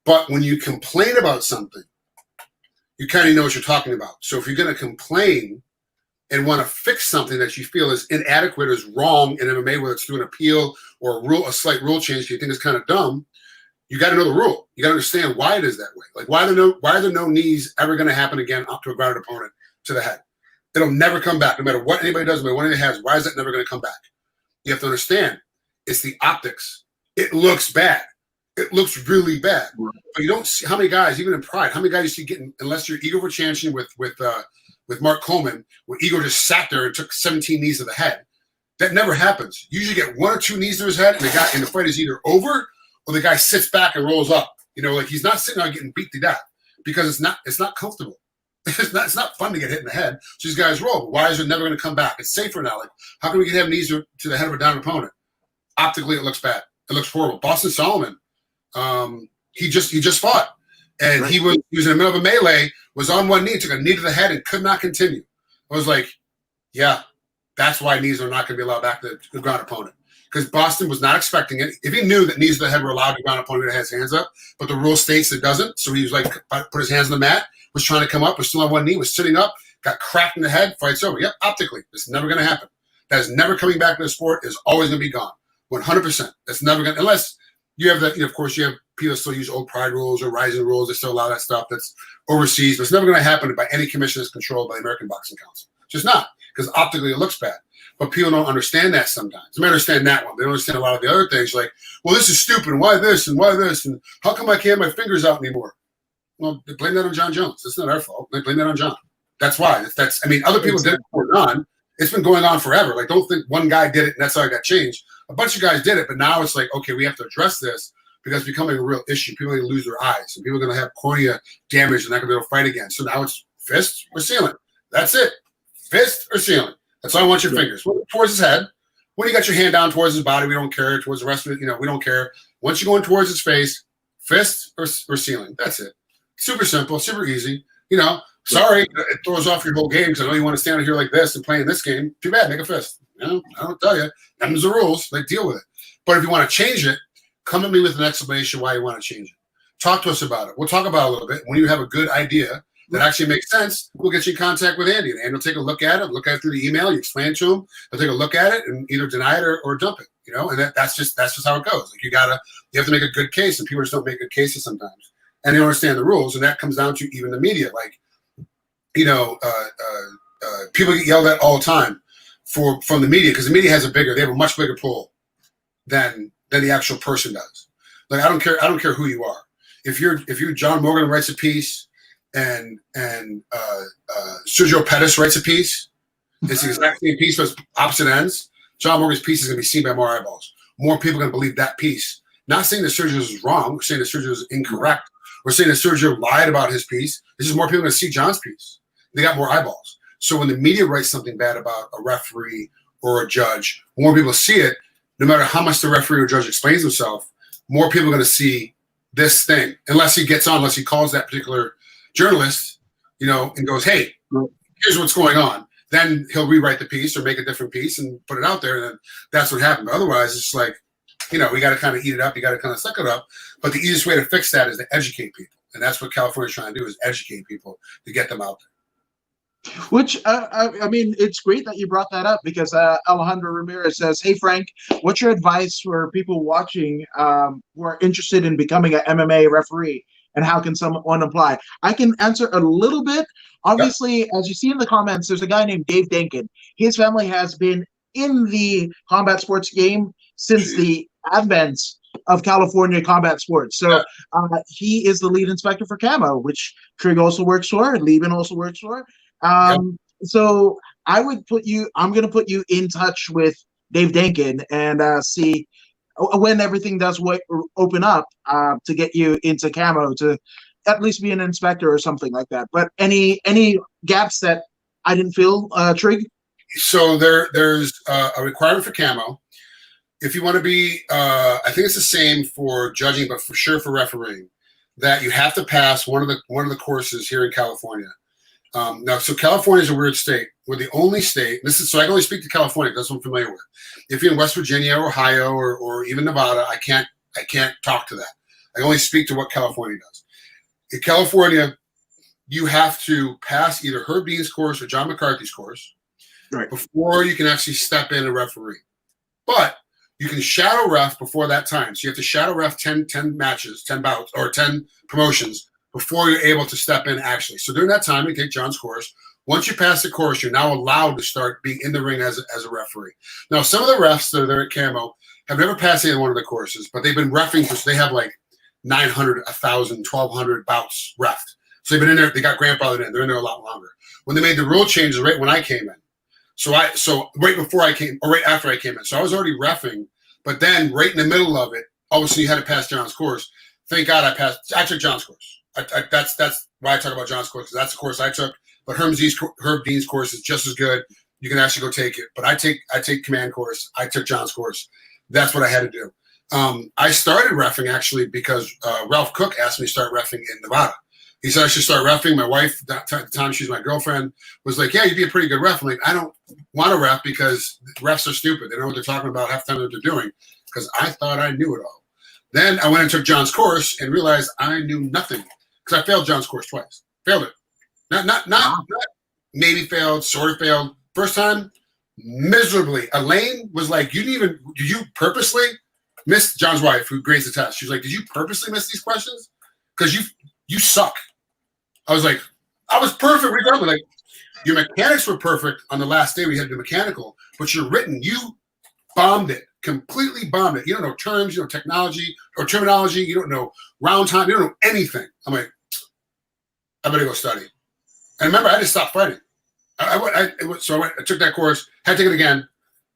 But when you complain about something, you kind of know what you're talking about. So if you're going to complain and want to fix something that you feel is inadequate or is wrong in MMA, whether it's through an appeal or a slight rule change you think is kind of dumb, you got to know the rule. You got to understand why it is that way. Like, why are there no knees ever going to happen again up to a grounded opponent to the head? It'll never come back, no matter what anybody does, no matter what anybody has. Why is that never going to come back? You have to understand, it's the optics. It looks bad. It looks really bad. But you don't see how many guys, even in Pride, how many guys you see getting, unless you're Igor Vachanian with Mark Coleman, where Igor just sat there and took 17 knees to the head. That never happens. You usually get 1 or 2 knees to his head, and the fight is either over or the guy sits back and rolls up. You know, like, he's not sitting there getting beat to death because it's not comfortable. It's not fun to get hit in the head. So these guys roll. Why is it never going to come back? It's safer now. Like, how can we have knees to the head of a down opponent? Optically, it looks bad. It looks horrible. Boston Solomon, he just fought, and he was in the middle of a melee, was on one knee, took a knee to the head, and could not continue. I was like, yeah, that's why knees are not going to be allowed back to the ground opponent, because Boston was not expecting it. If he knew that knees to the head were allowed to ground opponent to have his hands up, but the rule states it doesn't, so he was like, put his hands on the mat, was trying to come up, was still on one knee, was sitting up, got cracked in the head, fight's over. Yep, optically, it's never going to happen. That is never coming back to the sport. Is always going to be gone. 100%. That's never going to, unless you have that, you know, of course, you have people that still use old Pride rules or Rising rules. They still allow that stuff that's overseas, but it's never going to happen by any commission that's controlled by the American Boxing Council. It's just not, because optically it looks bad. But people don't understand that sometimes. They may understand that one. They don't understand a lot of the other things, like, well, this is stupid, and why this, and why this, and how come I can't have my fingers out anymore? Well, they blame that on John Jones. It's not our fault. They blame that on John. That's why. I mean, other people did it before John. It's been going on forever. Like, don't think one guy did it and that's how it got changed. A bunch of guys did it, but now it's like, okay, we have to address this because it's becoming a real issue. People are going to lose their eyes, and people are going to have cornea damage and not going to be able to fight again. So now it's fist or ceiling. That's it. Fist or ceiling. That's all I want your fingers. Towards his head. When you got your hand down towards his body, we don't care. Towards the rest of it, you know, we don't care. Once you're going towards his face, fist or ceiling. That's it. Super simple, super easy. You know, sorry, it throws off your whole game because I know you want to stand here like this and play in this game. Too bad, make a fist. You know, I don't tell you. Them's the rules. Like, deal with it. But if you want to change it, come to me with an explanation why you want to change it. Talk to us about it. We'll talk about it a little bit. When you have a good idea that actually makes sense, we'll get you in contact with Andy. And Andy will take a look at it, look at it through the email. You explain it to him. He'll take a look at it and either deny it or dump it. You know, and that's just how it goes. Like, you have to make a good case, and people just don't make good cases sometimes, and they don't understand the rules. And that comes down to even the media. Like, you know, people get yelled at all the time from the media, because the media they have a much bigger pull than the actual person does. Like, I don't care who you are. If you're John Morgan writes a piece and Sergio Pettis writes a piece, it's the exact same piece, but it's opposite ends. John Morgan's piece is going to be seen by more eyeballs. More people are going to believe that piece. Not saying that Sergio is wrong. We're saying that Sergio is incorrect. We're saying that Sergio lied about his piece. This is more people going to see John's piece. They got more eyeballs. So when the media writes something bad about a referee or a judge, more people see it. No matter how much the referee or judge explains himself, more people are going to see this thing. Unless he calls that particular journalist, you know, and goes, hey, here's what's going on. Then he'll rewrite the piece or make a different piece and put it out there. And then that's what happened. But otherwise, it's like, you know, we got to kind of eat it up. You got to kind of suck it up. But the easiest way to fix that is to educate people. And that's what California's trying to do, is educate people to get them out there. Which, I mean, it's great that you brought that up, because Alejandro Ramirez says, hey, Frank, what's your advice for people watching who are interested in becoming an MMA referee, and how can someone apply? I can answer a little bit. Obviously, as you see in the comments, there's a guy named Dave Denkin. His family has been in the combat sports game since the advent of California combat sports. So he is the lead inspector for CAMO, which Trigg also works for, and Lieben also works for. So I'm going to put you in touch with Dave Denkin and see when everything does open up to get you into camo to at least be an inspector or something like that. But any gaps that I didn't feel, Trigg? So there's a requirement for camo. If you want to be, I think it's the same for judging, but for sure for refereeing, that you have to pass one of the courses here in California. Now, so California is a weird state. We're the only state. So I can only speak to California because that's what I'm familiar with. If you're in West Virginia, or Ohio, or even Nevada, I can't talk to that. I only speak to what California does. In California, you have to pass either Herb Dean's course or John McCarthy's course, right, before you can actually step in and referee. But you can shadow ref before that time. So you have to shadow ref 10 matches, 10 bouts, or 10 promotions before you're able to step in actually. So during that time, you take John's course. Once you pass the course, you're now allowed to start being in the ring as a referee. Now, some of the refs that are there at Camo have never passed either one of the courses, but they've been reffing because they have like 900, 1,000, 1,200 bouts reffed. So they've been in there. They got grandfathered in. They're in there a lot longer. When they made the rule changes right when I came in, so right before I came, or right after I came in, so I was already reffing, but then right in the middle of it, all of a sudden you had to pass John's course. Thank God I passed. I took John's course. That's why I talk about John's course, because that's the course I took. But Herb Dean's course is just as good. You can actually go take it. But I take command course. I took John's course. That's what I had to do. I started reffing actually because Ralph Cook asked me to start reffing in Nevada. He said I should start reffing. My wife, at the time she's my girlfriend, was like, yeah, you'd be a pretty good ref. I'm like, I don't want to ref because refs are stupid. They don't know what they're talking about half the time that they're doing, because I thought I knew it all. Then I went and took John's course and realized I knew nothing, because I failed John's course twice. Failed it. Not maybe failed, sort of failed. First time, miserably. Elaine was like, did you purposely miss, John's wife, who grades the test? She was like, did you purposely miss these questions? Because you suck. I was like, I was perfect regardless. Like, your mechanics were perfect on the last day we had the mechanical, but your written, you bombed it, completely bombed it. You don't know terms, you don't know technology or terminology, you don't know round time, you don't know anything. I'm like, I better go study. And remember, I had to stop fighting. I took that course, had to take it again,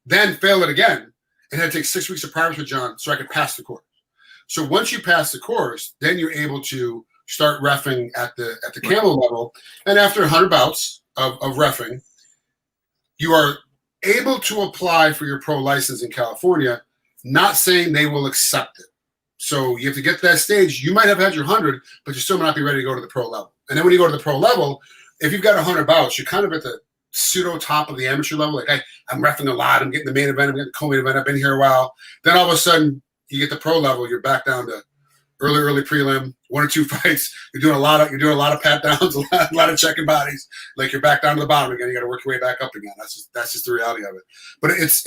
then failed it again, and had to take 6 weeks of practice with John so I could pass the course. So once you pass the course, then you're able to start reffing at the camo level. And after 100 bouts of reffing, you are able to apply for your pro license in California, not saying they will accept it. So you have to get to that stage. You might have had your 100, but you still might not be ready to go to the pro level. And then when you go to the pro level, if you've got 100 bouts, you're kind of at the pseudo top of the amateur level. Like, I'm reffing a lot. I'm getting the main event. I'm getting the co-main event. I've been here a while. Then all of a sudden, you get the pro level. You're back down to early prelim, 1 or 2 fights. You're doing a lot of pat downs, a lot of checking bodies. Like, you're back down to the bottom again. You got to work your way back up again. That's just the reality of it. But it's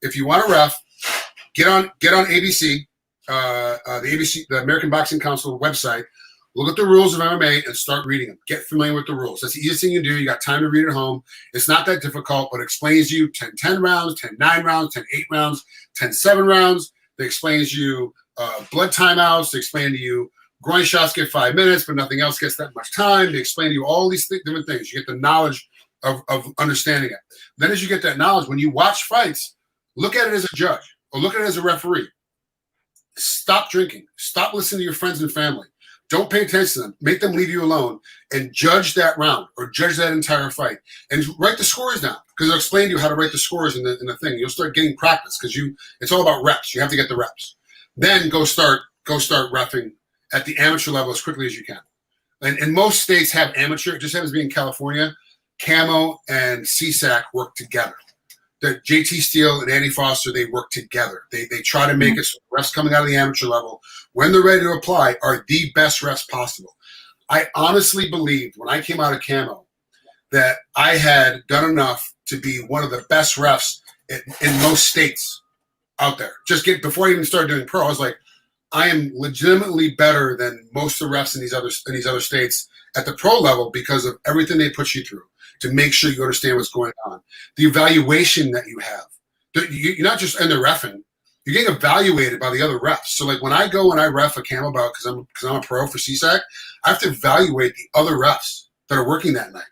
if you want to ref, get on ABC, the American Boxing Council website. Look at the rules of MMA and start reading them. Get familiar with the rules. That's the easiest thing you do. You got time to read at home. It's not that difficult, but it explains you 10-10 rounds, 10-9 rounds, 10-8 rounds, 10-7 rounds. It explains you blood timeouts. They explain to you groin shots get 5 minutes, but nothing else gets that much time. They explain to you all these different things. You get the knowledge of understanding it. Then as you get that knowledge, when you watch fights, look at it as a judge or look at it as a referee. Stop drinking. Stop listening to your friends and family. Don't pay attention to them. Make them leave you alone and judge that round or judge that entire fight and write the scores down, because they'll explain to you how to write the scores in the thing. You'll start getting practice because it's all about reps. You have to get the reps. Then go start reffing at the amateur level as quickly as you can. And most states have amateur. It just happens to be in California. Camo and CSAC work together. The JT Steele and Andy Foster, they work together. They try to make it so refs coming out of the amateur level, when they're ready to apply, are the best refs possible. I honestly believed when I came out of Camo that I had done enough to be one of the best refs in most states out there. Before I even started doing pro, I was like, I am legitimately better than most of the refs in these other states at the pro level because of everything they put you through to make sure you understand what's going on. The evaluation that you have. You're not just in the reffing. You're getting evaluated by the other refs. So like when I go and I ref a camo bout because I'm a pro for CSAC, I have to evaluate the other refs that are working that night.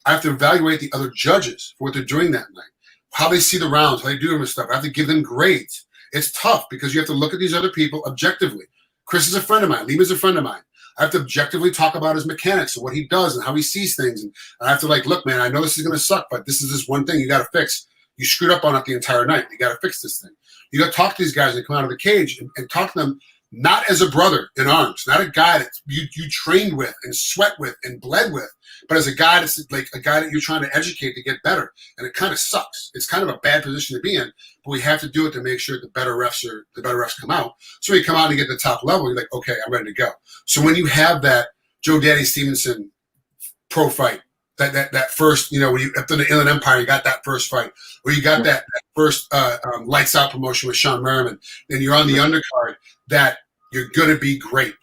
I have to evaluate the other judges for what they're doing that night, how they see the rounds, how they do them and stuff. I have to give them grades. It's tough because you have to look at these other people objectively. Chris is a friend of mine. Liam is a friend of mine. I have to objectively talk about his mechanics and what he does and how he sees things. And I have to like, look, man, I know this is going to suck, but this is this one thing you got to fix. You screwed up on it the entire night. You got to fix this thing. You got to talk to these guys and come out of the cage and talk to them not as a brother in arms, not a guy that you trained with and sweat with and bled with, but as a guy that's like a guy that you're trying to educate to get better. And it kind of sucks. It's kind of a bad position to be in, but we have to do it to make sure the better refs come out. So when you come out and you get to the top level, you're like, okay, I'm ready to go. So when you have that Joe Daddy Stevenson pro fight, that first, you know, when you after the Inland Empire, you got that first fight, where you got that first lights out promotion with Sean Merriman, then you're on the undercard, that you're gonna be great.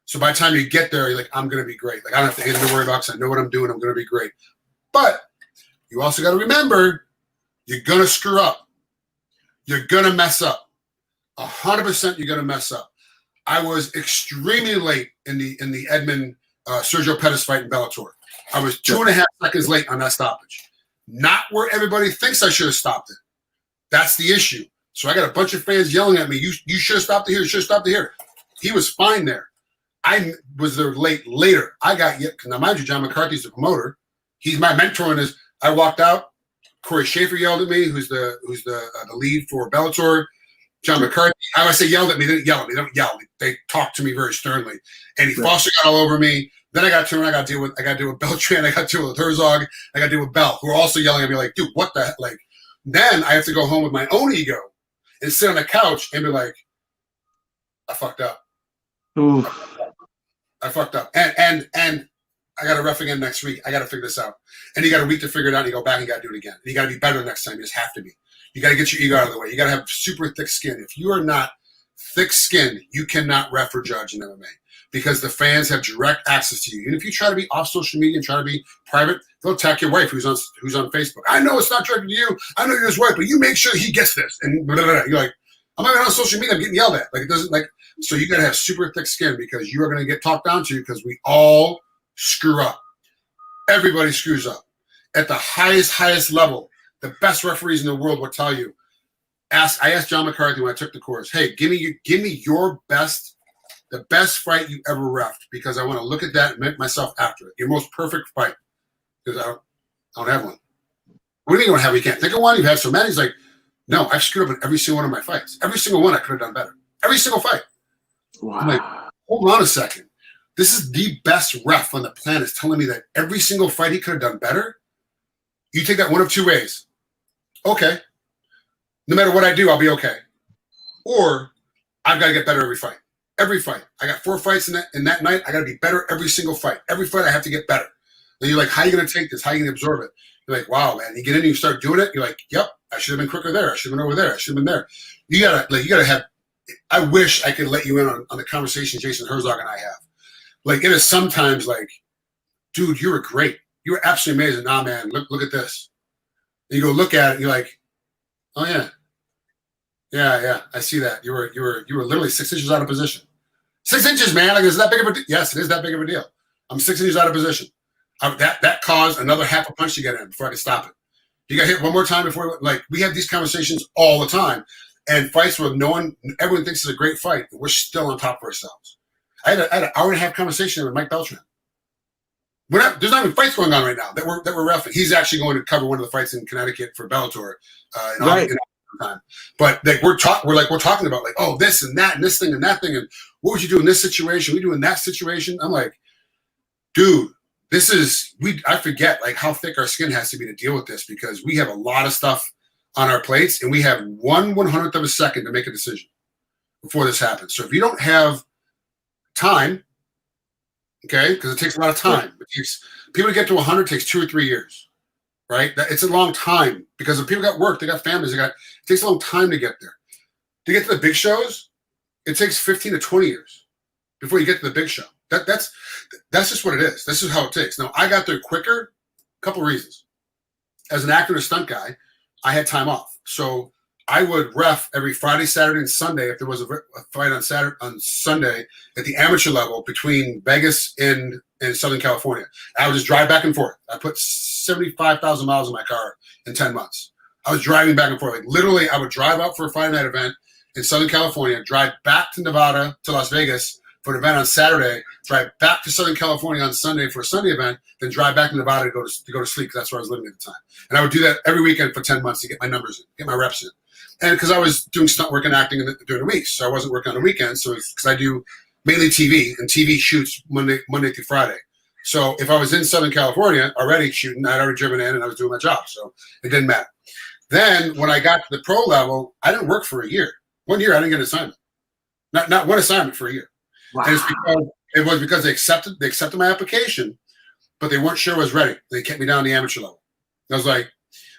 So by the time you get there, you're like, I'm gonna be great. Like I don't have to worry about because I know what I'm doing. I'm gonna be great. But you also got to remember, you're gonna screw up. You're gonna mess up. 100% you're gonna mess up. I was extremely late in the Edmund Sergio Pettis fight in Bellator. I was 2.5 seconds late on that stoppage. Not where everybody thinks I should have stopped it. That's the issue. So I got a bunch of fans yelling at me, you should have stopped it here, you should have stopped it here. He was fine there. I was there later. I got, now mind you, John McCarthy's the promoter. He's my mentor in this. I walked out. Corey Schaefer yelled at me, who's the lead for Bellator. John McCarthy, I would say yelled at me. They didn't yell at me. They don't yell. They talked to me very sternly. Andy Foster got all over me. Then I got to deal with Beltran. I got to deal with Herzog. I got to deal with Bell, who are also yelling at me like, dude, what the heck? Like, then I have to go home with my own ego and sit on the couch and be like, I fucked up. Ooh. I fucked up. And I got a ref again next week. I got to figure this out. And you got a week to figure it out. And you go back and you got to do it again. And you got to be better the next time. You just have to be. You got to get your ego out of the way. You got to have super thick skin. If you are not thick-skinned, you cannot ref or judge in MMA because the fans have direct access to you. And if you try to be off social media and try to be private, they'll attack your wife who's on Facebook. I know it's not directed to you. I know you're his wife, but you make sure he gets this. And blah, blah, blah. You're like, I'm not even on social media. I'm getting yelled at. Like it doesn't like. So you got to have super thick skin because you are going to get talked down to because we all screw up. Everybody screws up at the highest level. The best referees in the world will tell you. I asked John McCarthy when I took the course, hey, give me your best, the best fight you ever refed because I want to look at that and make myself after it. Your most perfect fight because I don't have one. What do you mean you don't have? You can't think of one. You've had so many. He's like, no, I've screwed up in every single one of my fights. Every single one I could have done better. Every single fight. Wow. I'm like, hold on a second. This is the best ref on the planet telling me that every single fight he could have done better. You take that one of two ways. Okay. No matter what I do, I'll be okay. Or I've got to get better every fight. Every fight. I got 4 fights in that night. I got to be better every single fight. Every fight I have to get better. Then you're like, how are you going to take this? How are you going to absorb it? You're like, wow, man. You get in and you start doing it. You're like, yep, I should have been quicker there. I should have been over there. I should have been there. You gotta have. I wish I could let you in on the conversation Jason Herzog and I have. Like it is sometimes like, dude, you were great. You were absolutely amazing. Nah, man, look at this. And you go look at it. And you're like, oh yeah, I see that. You were literally 6 inches out of position. 6 inches, man. Like is that big of a deal? Yes, it is that big of a deal. I'm 6 inches out of position. That caused another half a punch to get in before I could stop it. You got hit one more time before. Like we have these conversations all the time, and fights where everyone thinks it's a great fight, and we're still on top of ourselves. I had an hour and a half conversation with Mike Beltran. There's not even fights going on right now that we're reffing. He's actually going to cover one of the fights in Connecticut for Bellator. Right. Time. But like we're talking about like, oh, this and that and this thing and that thing and what would you do in this situation? We do in that situation. I'm like, dude, I forget like how thick our skin has to be to deal with this because we have a lot of stuff on our plates and we have 1/100th of a second to make a decision before this happens. So if you don't have time, okay, because it takes a lot of time. It takes people to get to 100 takes 2 or 3 years, right? It's a long time because if people got work, they got families, it takes a long time to get there. To get to the big shows, it takes 15 to 20 years before you get to the big show. That's just what it is. This is how it takes. Now, I got there quicker, a couple reasons. As an actor and a stunt guy, I had time off. So I would ref every Friday, Saturday, and Sunday if there was a fight on Sunday at the amateur level between Vegas and Southern California. I would just drive back and forth. I put 75,000 miles in my car in 10 months. I was driving back and forth. Like literally, I would drive out for a Friday night event in Southern California, drive back to Nevada to Las Vegas for an event on Saturday, drive back to Southern California on Sunday for a Sunday event, then drive back to Nevada to go to sleep because that's where I was living at the time. And I would do that every weekend for 10 months to get my numbers in, get my reps in. And because I was doing stunt work and acting during the week, so I wasn't working on the weekends. So because I do mainly TV, and TV shoots Monday through Friday. So if I was in Southern California already shooting, I'd already driven in and I was doing my job. So it didn't matter. Then when I got to the pro level, I didn't work for a year. 1 year, I didn't get an assignment. Not one assignment for a year. Wow. And it was because they accepted my application, but they weren't sure I was ready. They kept me down the amateur level. I was like,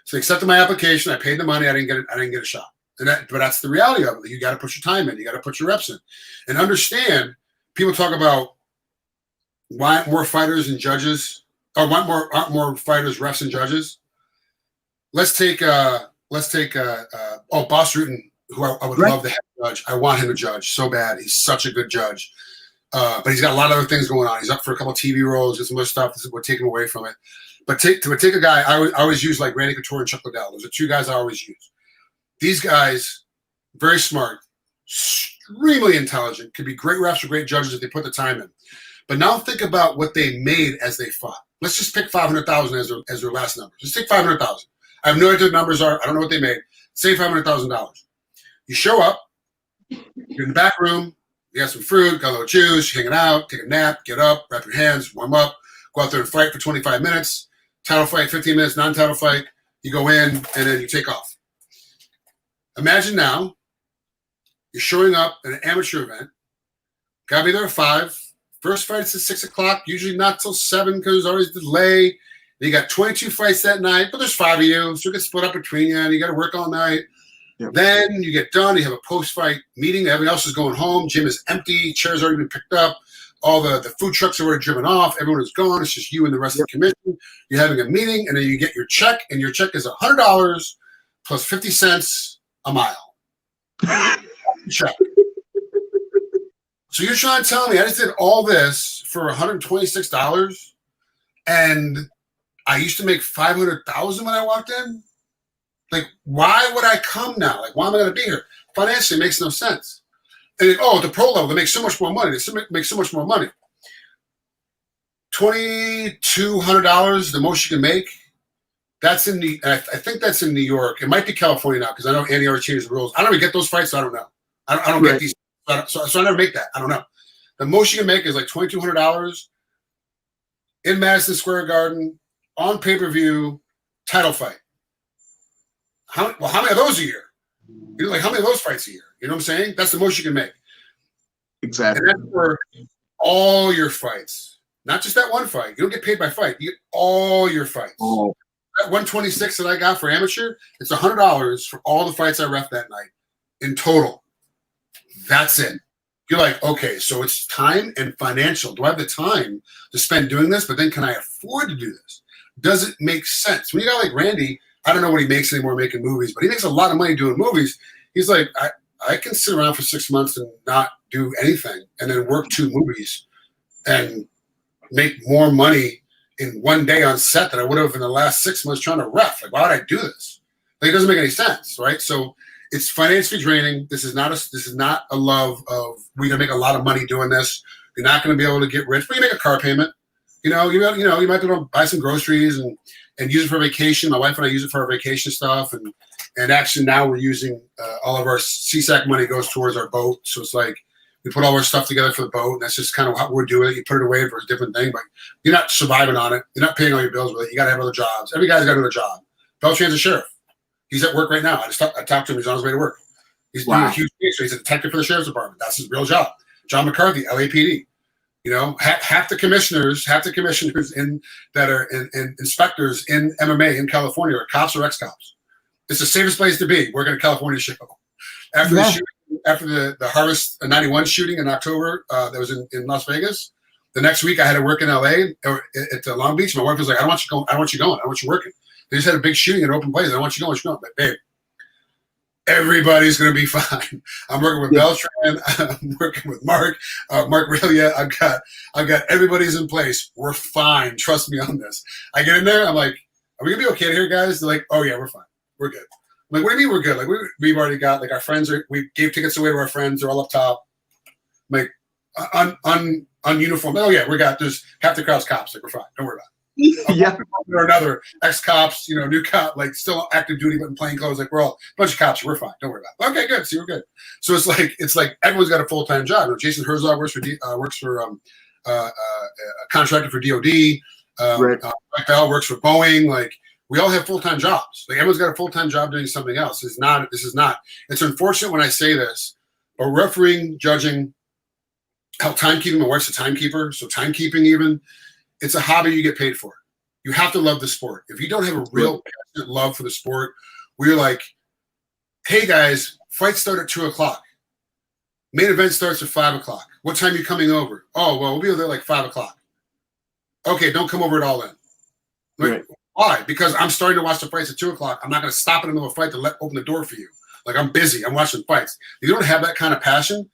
so they accepted my application. I paid the money. I didn't get a shot. But that's the reality of it. You got to put your time in. You got to put your reps in, and understand. People talk about why aren't more fighters and judges, or aren't more fighters, refs, and judges. Let's take Boss Rutten, who I would love to have judge. I want him to judge so bad. He's such a good judge. But he's got a lot of other things going on. He's up for a couple of TV roles, and some other stuff that would take him away from it. But take a guy, I always use like Randy Couture and Chuck Liddell. Those are two guys I always use. These guys, very smart, extremely intelligent, could be great refs or great judges if they put the time in. But now think about what they made as they fought. Let's just pick 500,000 as their last number. Just take 500,000. I have no idea what the numbers are. I don't know what they made. Say $500,000. You show up, you're in the back room, you got some fruit, got a little juice, you're hanging out, take a nap, get up, wrap your hands, warm up, go out there and fight for 25 minutes. Title fight, 15 minutes, non-title fight. You go in, and then you take off. Imagine now, you're showing up at an amateur event. Got to be there at 5. First fight's at 6 o'clock, usually not till 7 because there's always delay. You got 22 fights that night, but there's 5 of you, so it gets split up between you, and you got to work all night. Yep. Then you get done, you have a post-fight meeting. Everyone else is going home. Gym is empty. Chairs already been picked up. All the food trucks are already driven off. Everyone is gone. It's just you and the rest of the commission. You're having a meeting, and then you get your check, and your check is $100 plus 50 cents a mile. Check. So you're trying to tell me I just did all this for $126, and I used to make $500,000 when I walked in? Like, why would I come now? Like, why am I going to be here? Financially, it makes no sense. And at the pro level, they make so much more money. They make so much more money. $2,200, the most you can make. That's I think that's in New York. It might be California now because I know Andy already changed the rules. I don't even get those fights, so I don't know. I don't get these. So I never make that. I don't know. The most you can make is like $2,200 in Madison Square Garden on pay-per-view title fight. How many of those a year? You know, like how many of those fights a year? You know what I'm saying? That's the most you can make. Exactly. And that's for all your fights, not just that one fight. You don't get paid by fight. You get all your fights. Oh. That 126 that I got for amateur, it's $100 for all the fights I ref that night in total. That's it. You're like, okay, so it's time and financial. Do I have the time to spend doing this? But then can I afford to do this? Does it make sense? When you got like Randy, I don't know what he makes anymore making movies, but he makes a lot of money doing movies. He's like, I can sit around for 6 months and not do anything and then work 2 movies and make more money in one day on set than I would have in the last 6 months trying to ref. Like, why would I do this? Like, it doesn't make any sense, right? So it's financially draining. This is not a love of we're gonna make a lot of money doing this. You're not gonna be able to get rich, but you make a car payment. You might be able to buy some groceries and use it for vacation. My wife and I use it for our vacation stuff, and actually now we're using all of our CSAC money goes towards our boat. So it's like we put all our stuff together for the boat, and that's just kind of how we're doing it. You put it away for a different thing, but you're not surviving on it. You're not paying all your bills with it. You got to have other jobs. Every guy's got another job. Beltran's a sheriff. He's at work right now. I talked to him. He's on his way to work. He's doing a huge case. So he's a detective for the sheriff's department. That's his real job. John McCarthy, LAPD. Half the commissioners that are in inspectors in MMA in California are cops or ex-cops. It's the safest place to be. Working in California show. After the Harvest 91 shooting in October, that was in Las Vegas. The next week I had to work in LA or at Long Beach. My wife was like, I don't want you going. I want you working. They just had a big shooting in an open place. I don't want you going. But babe, everybody's going to be fine. I'm working with Beltran. I'm working with Mark Relia. I've got everybody's in place. We're fine. Trust me on this. I get in there. I'm like, are we gonna be okay here, guys? They're like, oh yeah, we're fine. We're good. I'm like, what do you mean we're good? Like we've already got like our friends we gave tickets away to our friends. They're all up top. I'm like on uniform. Oh yeah, there's half the crowd's cops. Like we're fine. Don't worry about it. Yeah. Or another ex-cops, new cop, like still active duty but in plain clothes. Like we're all a bunch of cops. We're fine. Don't worry about it. Okay, good. See, we're good. So it's like everyone's got a full-time job. Jason Herzog works for a contractor for DoD. Right. Mike Bell works for Boeing. Like we all have full-time jobs. Like everyone's got a full-time job doing something else. This is not. It's unfortunate when I say this, but refereeing, judging, how timekeeping. My wife's a timekeeper, so timekeeping even. It's a hobby you get paid for. You have to love the sport. If you don't have a real passionate love for the sport, we're like, hey guys, fights start at 2:00. Main event starts at 5:00. What time are you coming over? Oh, well, we'll be there like 5:00. Okay, don't come over at all then. Like, Right. Why? Because I'm starting to watch the fights at 2:00. I'm not going to stop in the middle of a fight to open the door for you. Like I'm busy. I'm watching fights. If you don't have that kind of passion,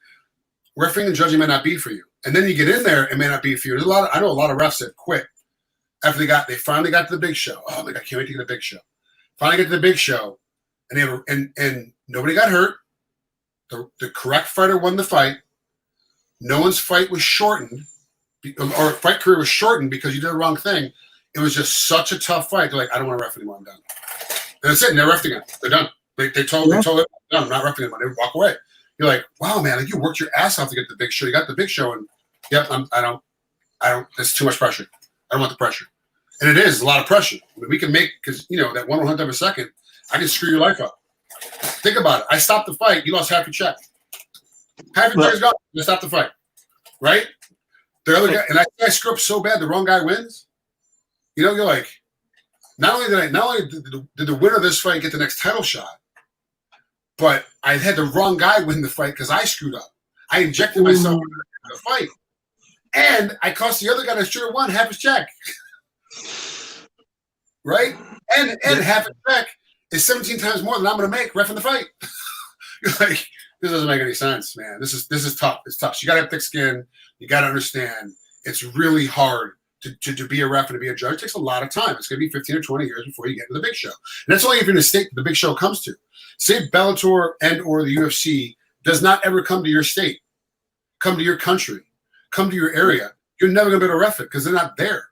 refereeing and judging may not be for you. And then you get in there, it may not be for you. I know a lot of refs that quit after they finally got to the big show. Oh my God, I can't wait to get to the big show. Finally get to the big show, and nobody got hurt. The correct fighter won the fight. No one's fight was shortened, or fight career was shortened because you did the wrong thing. It was just such a tough fight. They're like, I don't want to ref anymore. I'm done. And that's it. And they're reffing again. They're done. They told it, I'm not reffing anymore. They walk away. You're like, wow, man, like you worked your ass off to get to the big show. You got the big show, and yep, I don't. That's too much pressure. I don't want the pressure, and it is a lot of pressure. I mean, we can make because that 1/100th of a second, I can screw your life up. Think about it. I stopped the fight. You lost half your check. Half your check is gone. You stopped the fight, right? The other guy, and I screw up so bad, the wrong guy wins. You're like, not only did the winner of this fight get the next title shot, but I had the wrong guy win the fight because I screwed up. I injected myself into the fight. And I cost the other guy that should have won half his check. Right? And half his check is 17 times more than I'm going to make reffing the fight. You're like, this doesn't make any sense, man. This is tough. It's tough. So you got to have thick skin. You got to understand it's really hard to be a ref and to be a judge. It takes a lot of time. It's going to be 15 or 20 years before you get to the big show. And that's only if you're in a state the big show comes to. Say Bellator and or the UFC does not ever come to your state, come to your country, come to your area. You're never going to be able to ref it because they're not there.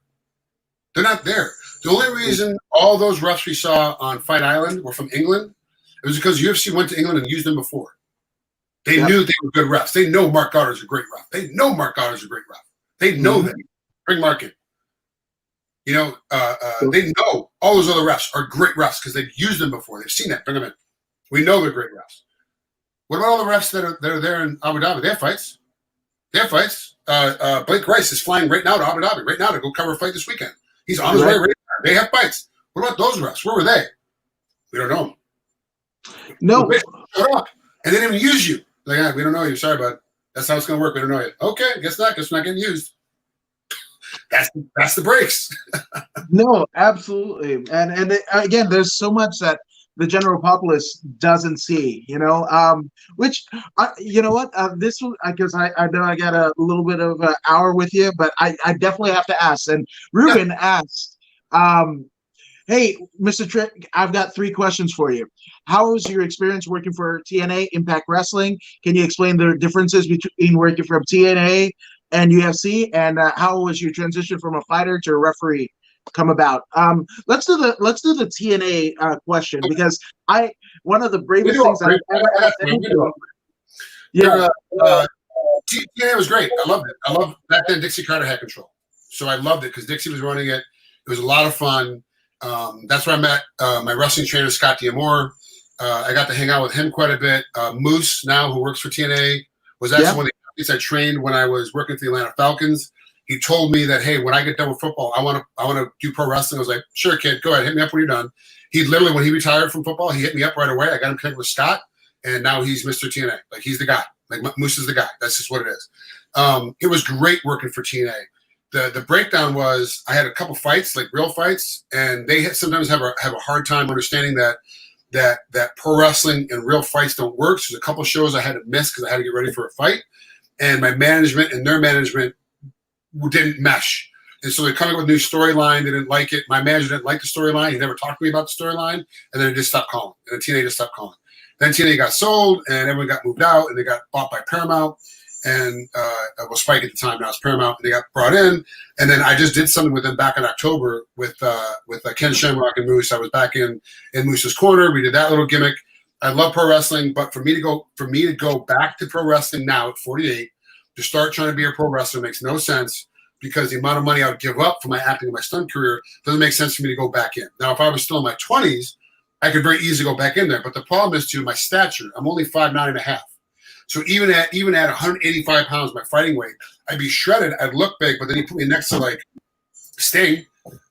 They're not there. The only reason all those refs we saw on Fight Island were from England, it was because UFC went to England and used them before. They knew they were good refs. They know Mark Goddard's a great ref. They know Mark Goddard's a great ref. They know that. Bring Mark in. They know all those other refs are great refs because they've used them before. They've seen that. Bring them in. We know they're great refs. What about all the refs that are there in Abu Dhabi? They have fights. They have fights. Blake Rice is flying right now to Abu Dhabi, right now to go cover a fight this weekend. He's on his way right now. They have fights. What about those refs? Where were they? We don't know them. No. They showed up, and they didn't even use you. Like, we don't know you. Sorry, bud. That's how it's going to work. We don't know you. Okay, guess not. Guess we're not getting used. That's the breaks. No, absolutely. And again, there's so much that the general populace doesn't see, which, you know what, this one, because I know I got a little bit of an hour with you, but I definitely have to ask. And Ruben asked, hey, Mr. Trigg, I've got 3 questions for you. How was your experience working for TNA, Impact Wrestling? Can you explain the differences between working from TNA and UFC? And how was your transition from a fighter to a referee come about? Let's do the TNA question, because one of the bravest things I've ever asked anyone. Yeah, TNA was great. I loved it. I loved back then. Dixie Carter had control, so I loved it because Dixie was running it. It was a lot of fun. That's where I met my wrestling trainer Scott D'Amore. I got to hang out with him quite a bit. Moose, now who works for TNA, was actually one of the athletes I trained when I was working for the Atlanta Falcons. He told me that, hey, when I get done with football, I want to do pro wrestling. I was like, sure, kid, go ahead, hit me up when you're done. He literally, when he retired from football, he hit me up right away. I got him connected with Scott, and now he's Mr. TNA. Like, he's the guy. Like, Moose is the guy. That's just what it is. It was great working for TNA. The breakdown was I had a couple fights, like real fights, and they sometimes have a hard time understanding that pro wrestling and real fights don't work. So there's a couple shows I had to miss because I had to get ready for a fight, and my management and their management didn't mesh. And so they're coming up with a new storyline. They didn't like it. My manager didn't like the storyline. He never talked to me about the storyline. And then it just stopped calling. And then TNA just stopped calling. Then TNA got sold, and everyone got moved out, and they got bought by Paramount. And well, Spike at the time, now it's Paramount. And they got brought in. And then I just did something with them back in October with Ken Shamrock and Moose. I was back in Moose's corner. We did that little gimmick. I love pro wrestling, but for me to go back to pro wrestling now at 48, to start trying to be a pro wrestler makes no sense, because the amount of money I would give up for my acting and my stunt career doesn't make sense for me to go back in. Now, if I was still in my 20s, I could very easily go back in there. But the problem is, too, my stature. I'm only 5'9.5". So even at 185 pounds, my fighting weight, I'd be shredded. I'd look big, but then you put me next to like Sting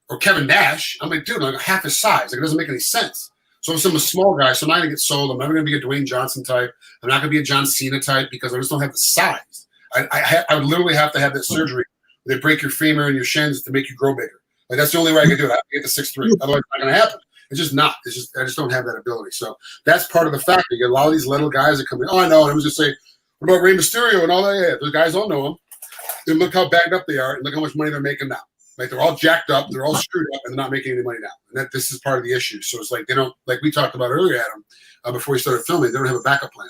or Kevin Nash. I'm like, dude, I'm like half his size. Like, it doesn't make any sense. So I'm a small guy, so I'm not going to get sold. I'm never going to be a Dwayne Johnson type. I'm not going to be a John Cena type, because I just don't have the size. I would literally have to have that surgery. They break your femur and your shins to make you grow bigger. Like, that's the only way I can do it. I have to get to 6'3". Otherwise, it's not going to happen. It's just not. I just don't have that ability. So that's part of the fact. You get a lot of these little guys that come in. Oh, I know. And I was just saying, what about Rey Mysterio and all that? Yeah, those guys all know him. And look how bagged up they are, and look how much money they're making now. Like, they're all jacked up, they're all screwed up, and they're not making any money now. And this is part of the issue. So it's like, they don't, like we talked about earlier, Adam, before we started filming, they don't have a backup plan.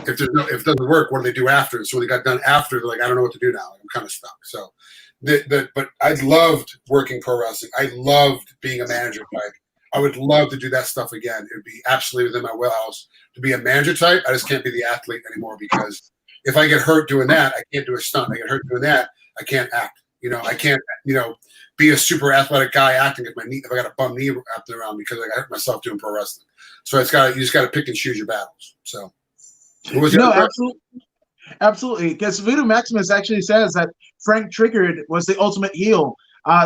If it doesn't work, what do they do after? So when they got done after, they're like, I don't know what to do now. I'm kind of stuck. So, but I loved working pro wrestling. I loved being a manager type. I would love to do that stuff again. It would be absolutely within my wheelhouse to be a manager type. I just can't be the athlete anymore, because if I get hurt doing that, I can't do a stunt. I get hurt doing that, I can't act. I can't, be a super athletic guy acting if I got a bum knee wrapped around me because I hurt myself doing pro wrestling. So you just got to pick and choose your battles. So, absolutely. Because Voodoo Maximus actually says that Frank Trigg was the ultimate heel,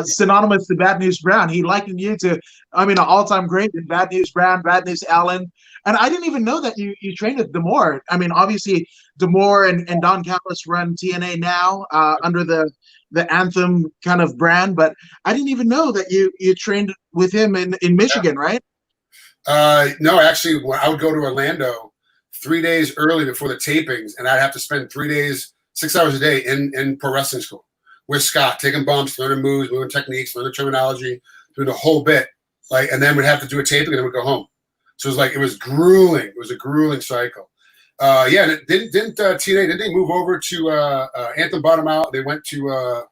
synonymous to Bad News Brown. He likened you to, an all-time great in Bad News Brown, Bad News Allen. And I didn't even know that you trained at D'Amore. Obviously, D'Amore and Don Callis run TNA now under the Anthem kind of brand, but I didn't even know that you trained with him in Michigan, right? No, actually, I would go to Orlando 3 days early before the tapings, and I'd have to spend 3 days, 6 hours a day in pro wrestling school with Scott, taking bumps, learning moves, learning techniques, learning terminology, doing the whole bit. And then we'd have to do a taping, and then we'd go home. So it was grueling. It was a grueling cycle. And didn't TNA, didn't they move over to Anthem bottom out? They went to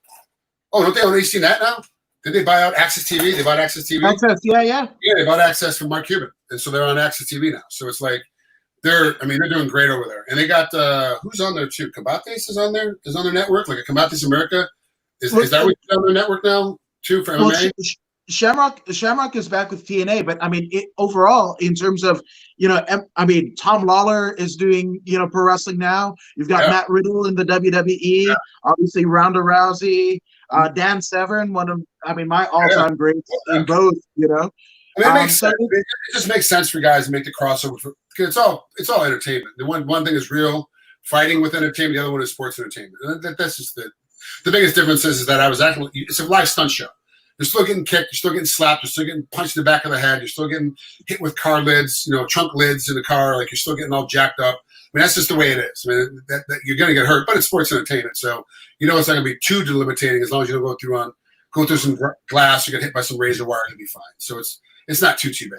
don't they already seen that now? Did they buy out Access TV? They bought Access TV? Access, yeah. Yeah, they bought Access from Mark Cuban. And so they're on Access TV now. So it's like they're doing great over there. And they got who's on there too? Combates is on there? Is on their network? Like a Combates America? Is that what's on their network now too for MMA? Shamrock is back with TNA, but overall, in terms of Tom Lawler is doing pro wrestling now. You've got Matt Riddle in the WWE, obviously Ronda Rousey, Dan Severn, one of my all-time greats in both. It makes sense. It just makes sense for guys to make the crossover because it's all entertainment. The one thing is real fighting with entertainment. The other one is sports entertainment. And that's just the biggest difference is that it's a live stunt show. You're still getting kicked. You're still getting slapped. You're still getting punched in the back of the head. You're still getting hit with car lids, trunk lids in the car. Like, you're still getting all jacked up. That's just the way it is. That you're going to get hurt, but it's sports entertainment. So, it's not going to be too delimitating as long as you don't go through some glass or get hit by some razor wire, you'll be fine. So it's not too bad.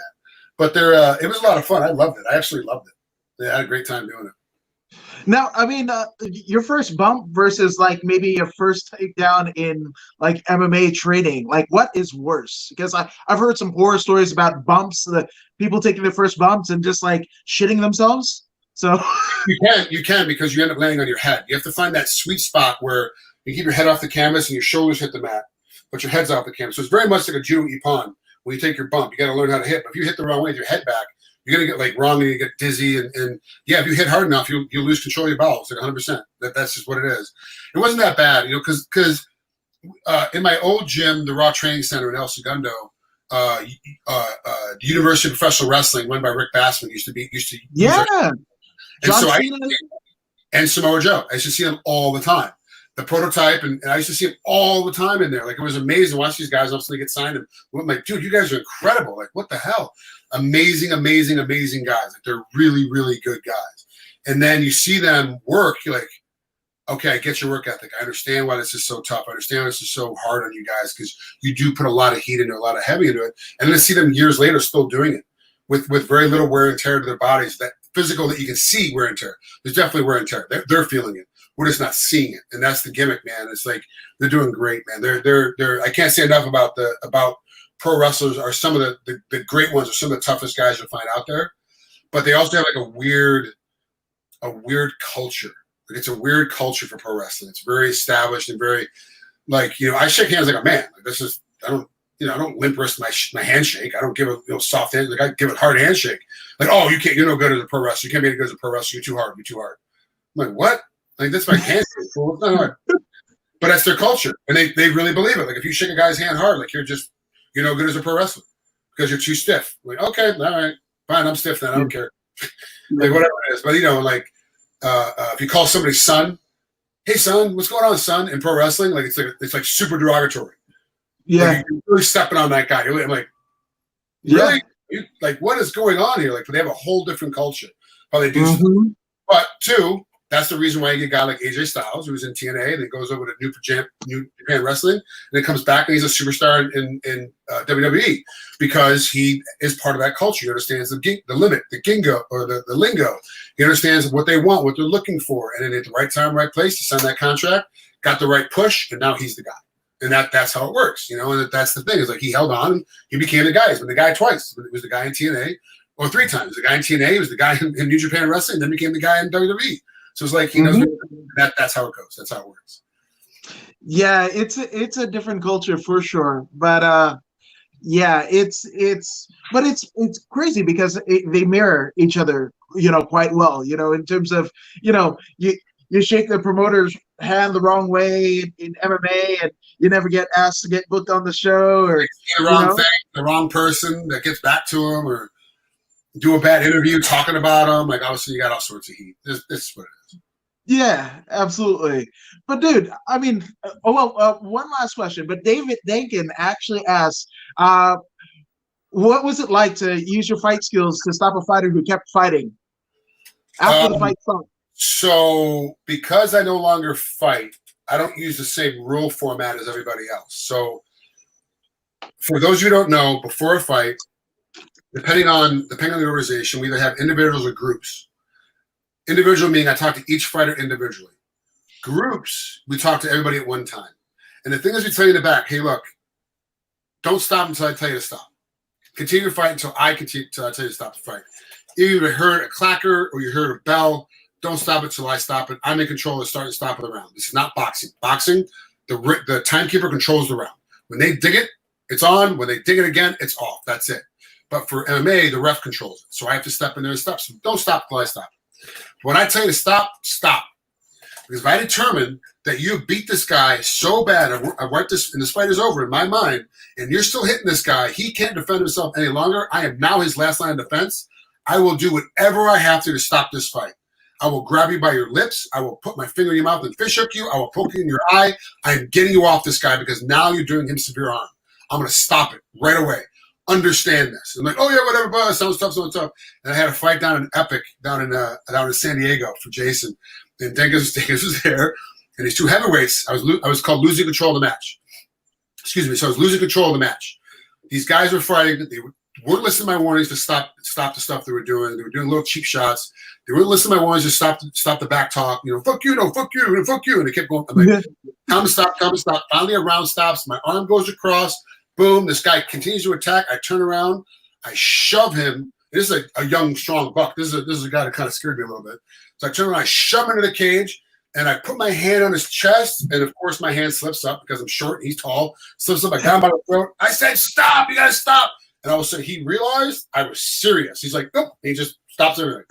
But it was a lot of fun. I loved it. I absolutely loved it. I had a great time doing it. Now, your first bump versus maybe your first takedown in MMA training, what is worse? Because I've heard some horror stories about bumps, the people taking their first bumps and just shitting themselves. So you can because you end up landing on your head. You have to find that sweet spot where you keep your head off the canvas and your shoulders hit the mat, but your head's off the canvas. So it's very much like a judo ippon. When you take your bump, you got to learn how to hit. But if you hit the wrong way with your head back, you're going to get wrong and you get dizzy. And if you hit hard enough, you'll lose control of your bowels, 100%. That's just what it is. It wasn't that bad, because in my old gym, the Raw Training Center in El Segundo, the University of Professional Wrestling, run by Rick Bassman, used to and Samoa Joe. I used to see them all the time. The prototype, and I used to see them all the time in there. It was amazing to watch these guys obviously get signed. And I'm like, dude, you guys are incredible. What the hell? Amazing guys. They're really, really good guys. And then you see them work, you're like, okay, I get your work ethic. I understand why this is so tough. I understand why this is so hard on you guys because you do put a lot of heat into it, a lot of heavy into it. And then to see them years later still doing it with very little wear and tear to their bodies, that physical that you can see wear and tear. There's definitely wear and tear. They're feeling it. We're just not seeing it. And that's the gimmick, man. It's like they're doing great, man. They're I can't say enough about pro wrestlers are some of the great ones or some of the toughest guys you'll find out there. But they also have like a weird culture. Like it's a weird culture for pro wrestling. It's very established and very like, I shake hands like a man. Like this is, I don't limp wrist my handshake. I don't give a soft hand. Like I give a hard handshake. Like, oh, you're no good as a pro wrestler. You can't be any good as a pro wrestler. You're too hard. You're too hard. I'm like, what? Like that's my handshake. Well, it's not hard. But that's their culture. And they really believe it. Like if you shake a guy's hand hard, like you're no good as a pro wrestler because you're too stiff. I'm like, okay, all right, fine. I'm stiff then. I don't care. Like whatever it is. But like, if you call somebody son, hey son, what's going on, son? In pro wrestling, like it's like super derogatory. Yeah, like you're really stepping on that guy. I'm like, really? Like what is going on here? Like they have a whole different culture how they do stuff. But two, that's the reason why you get a guy like AJ Styles, who's in TNA, and then goes over to New Japan Wrestling, and then comes back and he's a superstar in WWE because he is part of that culture. He understands the limit, the gingo, or the lingo. He understands what they want, what they're looking for, and then at the right time, right place to sign that contract, got the right push, and now he's the guy. And that's how it works, and that's the thing. Is like he held on, and he became the guy. He's been the guy twice. It was the guy in TNA, or 3 times. The guy in TNA, he was the guy in New Japan Wrestling, then became the guy in WWE. So it's like he knows that's how it goes. That's how it works. Yeah, it's a different culture for sure. But yeah, it's crazy because they mirror each other, quite well. In terms of you shake the promoter's hand the wrong way in MMA, and you never get asked to get booked on the show, or the wrong thing, the wrong person that gets back to him, or do a bad interview talking about him. Like obviously you got all sorts of heat. This is what it is. Yeah, absolutely. But dude, I mean, one last question. But David Denkin actually asked, what was it like to use your fight skills to stop a fighter who kept fighting after the fight stopped? So because I no longer fight, I don't use the same rule format as everybody else. So for those who don't know, before a fight, depending on the organization, we either have individuals or groups. Individual meaning I talk to each fighter individually. Groups, we talk to everybody at one time. And the thing is, we tell you in the back, hey, look, don't stop until I tell you to stop. Continue to fight until I tell you to stop the fight. Either you heard a clacker or you heard a bell, don't stop it till I stop it. I'm in control of start and stop of the round. This is not boxing. Boxing, the timekeeper controls the round. When they dig it, it's on. When they dig it again, it's off. That's it. But for MMA, the ref controls it. So I have to step in there and stop. So don't stop till I stop. When I tell you to stop, stop. Because if I determine that you beat this guy so bad, I write this, and this fight is over in my mind, and you're still hitting this guy, he can't defend himself any longer. I am now his last line of defense. I will do whatever I have to stop this fight. I will grab you by your lips. I will put my finger in your mouth and fish hook you. I will poke you in your eye. I am getting you off this guy because now you're doing him severe harm. I'm going to stop it right away. Understand this. I'm like, oh yeah, whatever, but sounds tough. And I had a fight down in Epic, down in San Diego for Jason. And Dingus was there, and these 2 heavyweights. I was called losing control of the match. Excuse me. So I was losing control of the match. These guys were fighting. They weren't listening to my warnings to stop the stuff they were doing. They were doing little cheap shots. They weren't listening to my warnings to stop the back talk. Fuck you, no, fuck you, fuck you. And they kept going. I'm like, time to stop. Finally, a round stops. My arm goes across. Boom, this guy continues to attack. I turn around. I shove him. This is a young, strong buck. This is a guy that kind of scared me a little bit. So I turn around, I shove him into the cage, and I put my hand on his chest. And, of course, my hand slips up because I'm short and he's tall. Slips up. I got him by the throat. I said, stop. You got to stop. And all of a sudden, he realized I was serious. He's like, nope. And he just stops everything.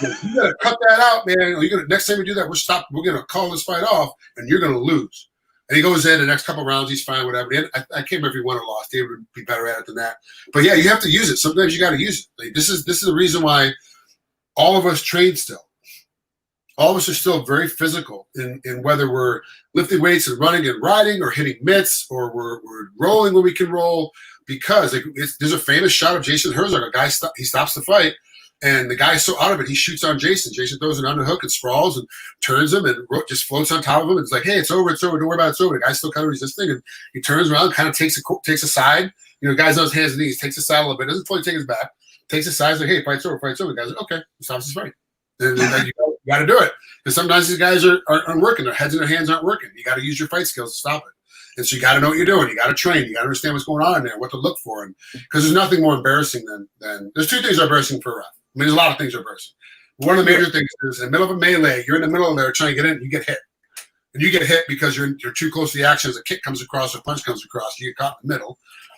You got to cut that out, man. Next time we do that, we're going to call this fight off, and you're going to lose. And he goes in the next couple of rounds, he's fine, whatever. And I can't remember if he won or lost. David would be better at it than that. But yeah, you have to use it. Sometimes you got to use it. Like, this is the reason why all of us train still. All of us are still very physical in whether we're lifting weights and running and riding or hitting mitts or we're rolling when we can roll. Because there's a famous shot of Jason Herzog. A guy he stops the fight, And the guy's so out of it, he shoots on Jason. Jason throws an underhook and sprawls and turns him and just floats on top of him. It's like, hey, it's over. Don't worry about it. It's over. The guy's still kind of resisting, and he turns around, kind of takes a side. You know, the guy's on his hands and knees, takes a side a little bit, doesn't fully take his back, takes a side, like, hey, fight's over. The guy's like, okay, stops his fight. And then you got to do it, because sometimes these guys aren't working. Their heads and their hands aren't working. You got to use your fight skills to stop it. And so you got to know what you're doing. You got to train. You got to understand what's going on in there, what to look for. And because there's nothing more embarrassing than there's two things that are embarrassing for a ref. I mean, there's a lot of things that are embarrassing. One of the major things is in the middle of a melee, you're in the middle of there trying to get in, you get hit. And you get hit because you're too close to the action. As a kick comes across or a punch comes across, you get caught in the middle,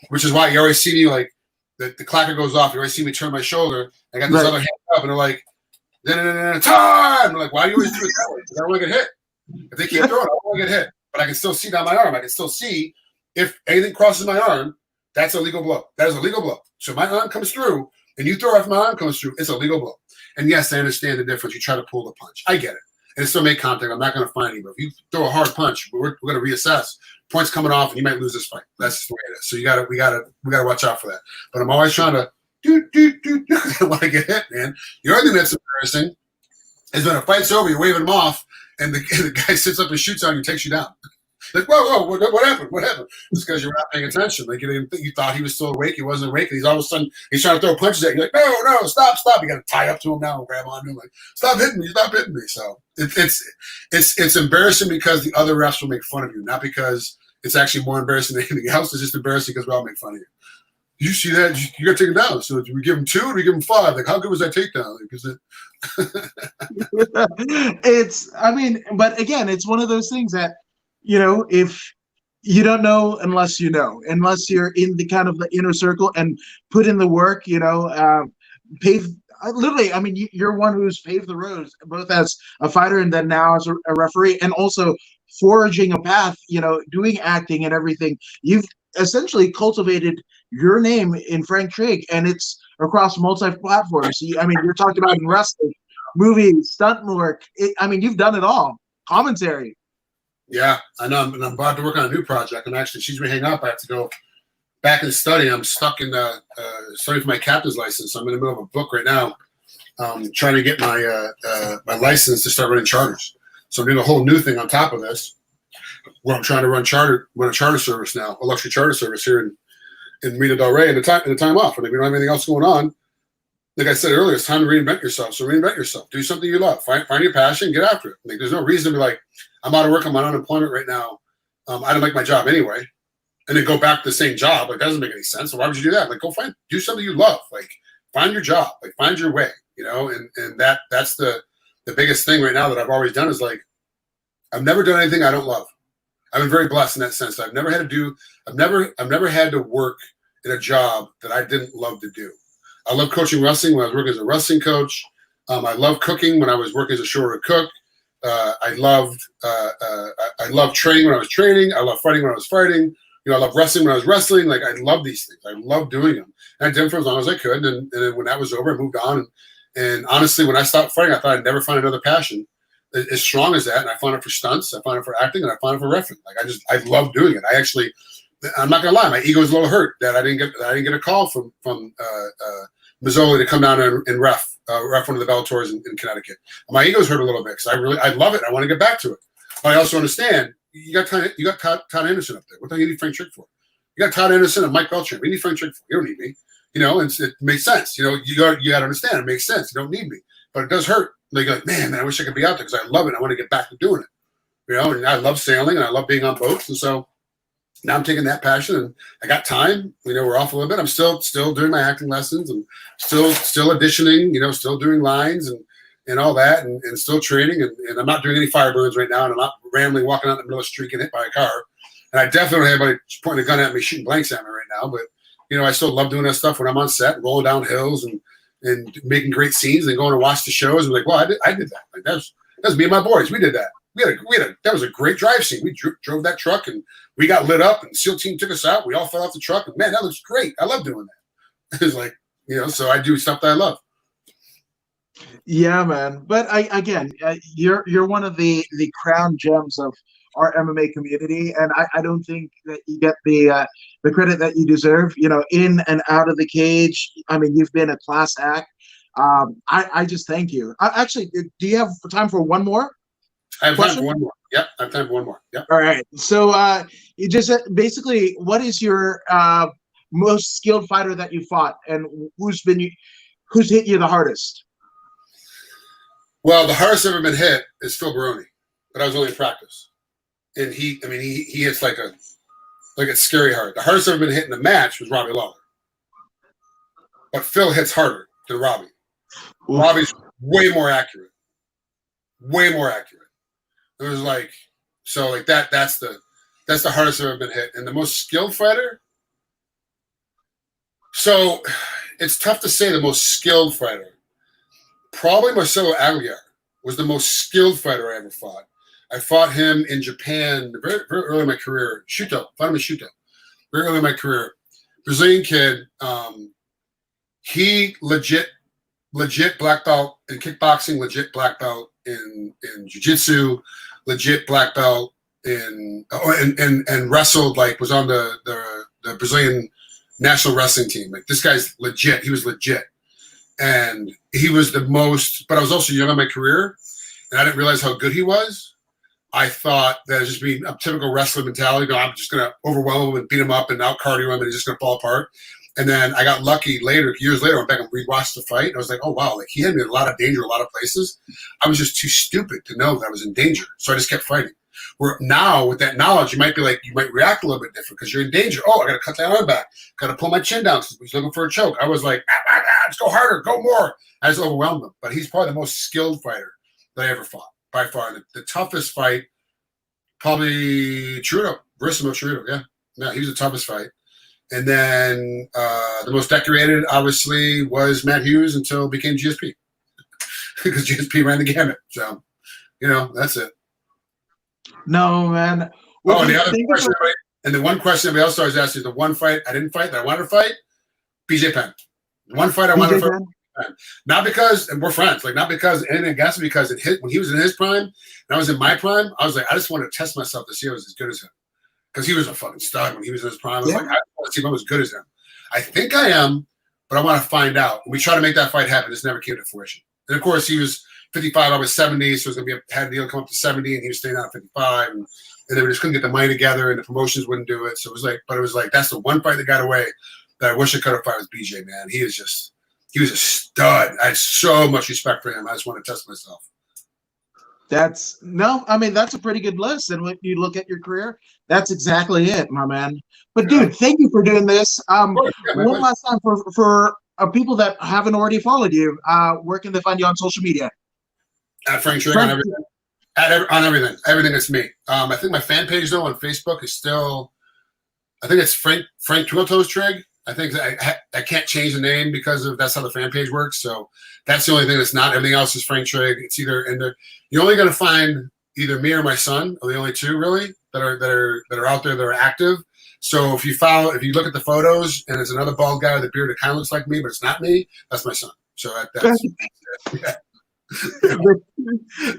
which is why you always see me like the clacker goes off. You always see me turn my shoulder. I got this other hand up, and they're like, time. I'm like, why do you always do it that way? Because I don't want to get hit. If they keep throwing, I don't want to get hit. But I can still see down my arm. I can still see if anything crosses my arm, that's a legal blow. That is a legal blow. So my arm comes through, and you throw after my arm comes through, it's a legal blow. And yes, I understand the difference. You try to pull the punch. I get it. And still make contact. I'm not going to find you. But if you throw a hard punch, we're going to reassess. Points coming off, and you might lose this fight. That's just the way it is. So we gotta watch out for that. But I'm always trying to I don't want to get hit, man. The other thing that's embarrassing is when a fight's over, you're waving them off, and the guy sits up and shoots on you and takes you down. Like, whoa, what happened? What happened? It's because you're not paying attention. Like, you thought he was still awake. He wasn't awake. And he's all of a sudden, he's trying to throw punches at you. Like, no, stop. You got to tie up to him now and grab onto him. Like, stop hitting me. So it's embarrassing because the other refs will make fun of you, not because it's actually more embarrassing than anything else. It's just embarrassing because we all make fun of you. You see that? You got to take him down. So do we give him 2 or do we give him 5? Like, how good was that takedown? Like, is it? But again, it's one of those things that, if you don't know unless unless you're in the kind of the inner circle and put in the work, pave. Literally, you're one who's paved the roads, both as a fighter and then now as a referee, and also forging a path, doing acting and everything. You've essentially cultivated your name in Frank Trigg, and it's across multi-platforms. You're talked about in wrestling, movies, stunt work. You've done it all. Commentary. Yeah, I know. And I'm about to work on a new project. And actually, she's me hang up. I have to go back and study. I'm stuck in studying for my captain's license. I'm in the middle of a book right now, trying to get my my license to start running charters. So I'm doing a whole new thing on top of this, where I'm trying to run a charter service now, a luxury charter service here in Marina Del Rey, and the time off. And if we don't have anything else going on, like I said earlier, it's time to reinvent yourself. So reinvent yourself. Do something you love. Find your passion. Get after it. Like, there's no reason to be like, I'm out of work. I'm on unemployment right now. I don't like my job anyway. And then go back to the same job. Like, that doesn't make any sense. So why would you do that? Like, do something you love. Like, find your job. Like, find your way. And that's the biggest thing right now that I've always done is like, I've never done anything I don't love. I've been very blessed in that sense. I've never had to work in a job that I didn't love to do. I love coaching wrestling when I was working as a wrestling coach. I loved cooking when I was working as a shore cook. I loved training when I was training. I loved fighting when I was fighting. I loved wrestling when I was wrestling. Like, I love these things. I love doing them. And I did them for as long as I could. And then when that was over, I moved on. And honestly, when I stopped fighting, I thought I'd never find another passion as strong as that. And I found it for stunts. I found it for acting. And I found it for refereeing. Like, I love doing it. I'm not gonna lie, my ego is a little hurt that I didn't get a call from Mazzoli to come down and ref one of the Bellators in Connecticut. My ego's hurt a little bit because I love it. I want to get back to it. But I also understand you got Todd Anderson up there. What the hell you need Frank Trigg for? You got Todd Anderson and Mike Beltran. We need Frank Trigg for. You don't need me. And it makes sense. You got to understand. It makes sense. You don't need me, but it does hurt. Like, man, I wish I could be out there because I love it. I want to get back to doing it. And I love sailing and I love being on boats, and so. Now I'm taking that passion, and I got time. We're off a little bit. I'm still doing my acting lessons, and still auditioning. Still doing lines and all that, and still training. And I'm not doing any fire burns right now, and I'm not randomly walking out in the middle of the street getting hit by a car. And I definitely don't have anybody pointing a gun at me, shooting blanks at me right now. But I still love doing that stuff when I'm on set, rolling down hills and making great scenes, and going to watch the shows. And like, well, I did that. Like, that's me and my boys. We did that. That was a great drive scene. We drove that truck and we got lit up, and SEAL team took us out. We all fell off the truck, and man, that looks great. I love doing that. It's like, so I do stuff that I love. Yeah, man. But you're one of the crown gems of our MMA community, and I don't think that you get the credit that you deserve. In and out of the cage. You've been a class act. I just thank you. Actually, do you have time for one more I have time question? for one more. Yep, I have time for one more. Yep. All right. So you just basically, what is your most skilled fighter that you fought, and who's hit you the hardest? Well, the hardest I've ever been hit is Phil Baroni, but I was only in practice, and he hits like it's scary hard. The hardest I've ever been hit in a match was Robbie Lawler, but Phil hits harder than Robbie. Oof. Robbie's way more accurate, way more accurate. It was like so like that. That's the hardest I've ever been hit, and the most skilled fighter. So it's tough to say the most skilled fighter. Probably Marcelo Aguilar was the most skilled fighter I ever fought. I fought him in Japan very, very early in my career. Shuto, fought him in Shuto. Very early in my career. Brazilian kid. He legit black belt in kickboxing, legit black belt in jiu-jitsu, legit black belt and wrestled, like was on the Brazilian national wrestling team. Like this guy's legit. He was legit. And he was the most, but I was also young in my career, and I didn't realize how good he was. I thought that it was just being a typical wrestler mentality. I'm just going to overwhelm him and beat him up and out cardio him, and he's just going to fall apart. And then I got lucky later, years later, I went back and rewatched the fight, and I was like, oh, wow, like he had me in a lot of danger, a lot of places. I was just too stupid to know that I was in danger, so I just kept fighting. Where now, with that knowledge, you might react a little bit different because you're in danger. Oh, I got to cut that arm back. Got to pull my chin down because he's looking for a choke. I was like, let's go harder, go more. I just overwhelmed him. But he's probably the most skilled fighter that I ever fought, by far. The toughest fight, probably Chirito, Verissimo Chirito, yeah. No, he was the toughest fight. And then the most decorated, obviously, was Matt Hughes until it became GSP. Because GSP ran the gamut. So, that's it. No, man. Well, and the one question everybody else always asks is the one fight I didn't fight that I wanted to fight, BJ Penn. The one fight I wanted to fight. Not because, and we're friends, like not because anything against him, because when he was in his prime and I was in my prime, I was like, I just wanted to test myself to see if I was as good as him. Because he was a fucking stud when he was in his prime. I was like, I want to see if I'm as good as him. I think I am, but I want to find out. And we tried to make that fight happen. This never came to fruition. And of course, he was 55, I was 70, so it was going to had a deal come up to 70, and he was staying out at 55, and then we just couldn't get the money together, and the promotions wouldn't do it. So it was like that's the one fight that got away that I wish I could have fought with BJ, man. He was a stud. I had so much respect for him. I just want to test myself. That's a pretty good list. And when you look at your career, that's exactly it, my man. But dude, thank you for doing this. One last time for people that haven't already followed you, where can they find you on social media? At Frank Trigg on everything. On everything. Everything is me. I think my fan page though on Facebook is still, I think it's Frank Twiltoes Trigg. I think I can't change the name because that's how the fan page works. So that's the only thing that's not. Everything else is Frank Trigg. It's either you're only going to find either me or my son are the only two really that are out there that are active. So if you look at the photos and it's another bald guy with a beard that kind of looks like me, but it's not me, that's my son. So that's yeah.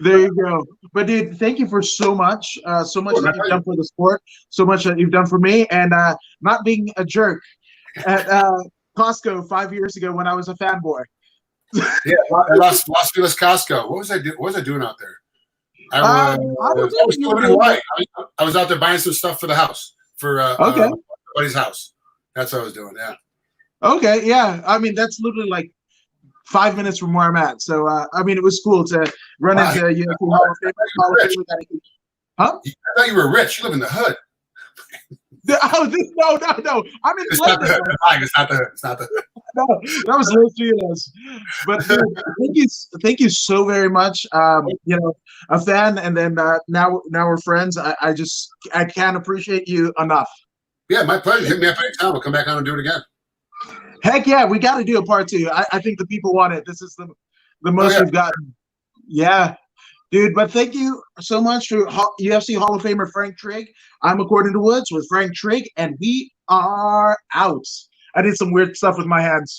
There you go. But dude, thank you for so much that you've done for the sport, so much that you've done for me, and not being a jerk at Costco 5 years ago when I was a fanboy. Yeah, Las Vegas Costco. What was I doing out there? I was out there buying some stuff for the house for my buddy's house. That's what I was doing. Yeah. Okay. Yeah. I mean, that's literally like 5 minutes from where I'm at. So, it was cool to run into UFC Hall of Fame. Huh? I thought you were rich. You live in the hood. No. I'm in It's not the hood. It's not the hood. It's not the hood. No, that was Los Feliz. But thank you so very much. A fan, and then now we're friends. I can't appreciate you enough. Yeah, my pleasure. Hit me up anytime. We'll come back on and do it again. Heck yeah, we got to do a part 2. I think the people want it. This is the most we've gotten. Yeah, dude. But thank you so much to UFC Hall of Famer Frank Trigg. I'm According to Woods with Frank Trigg, and we are out. I did some weird stuff with my hands.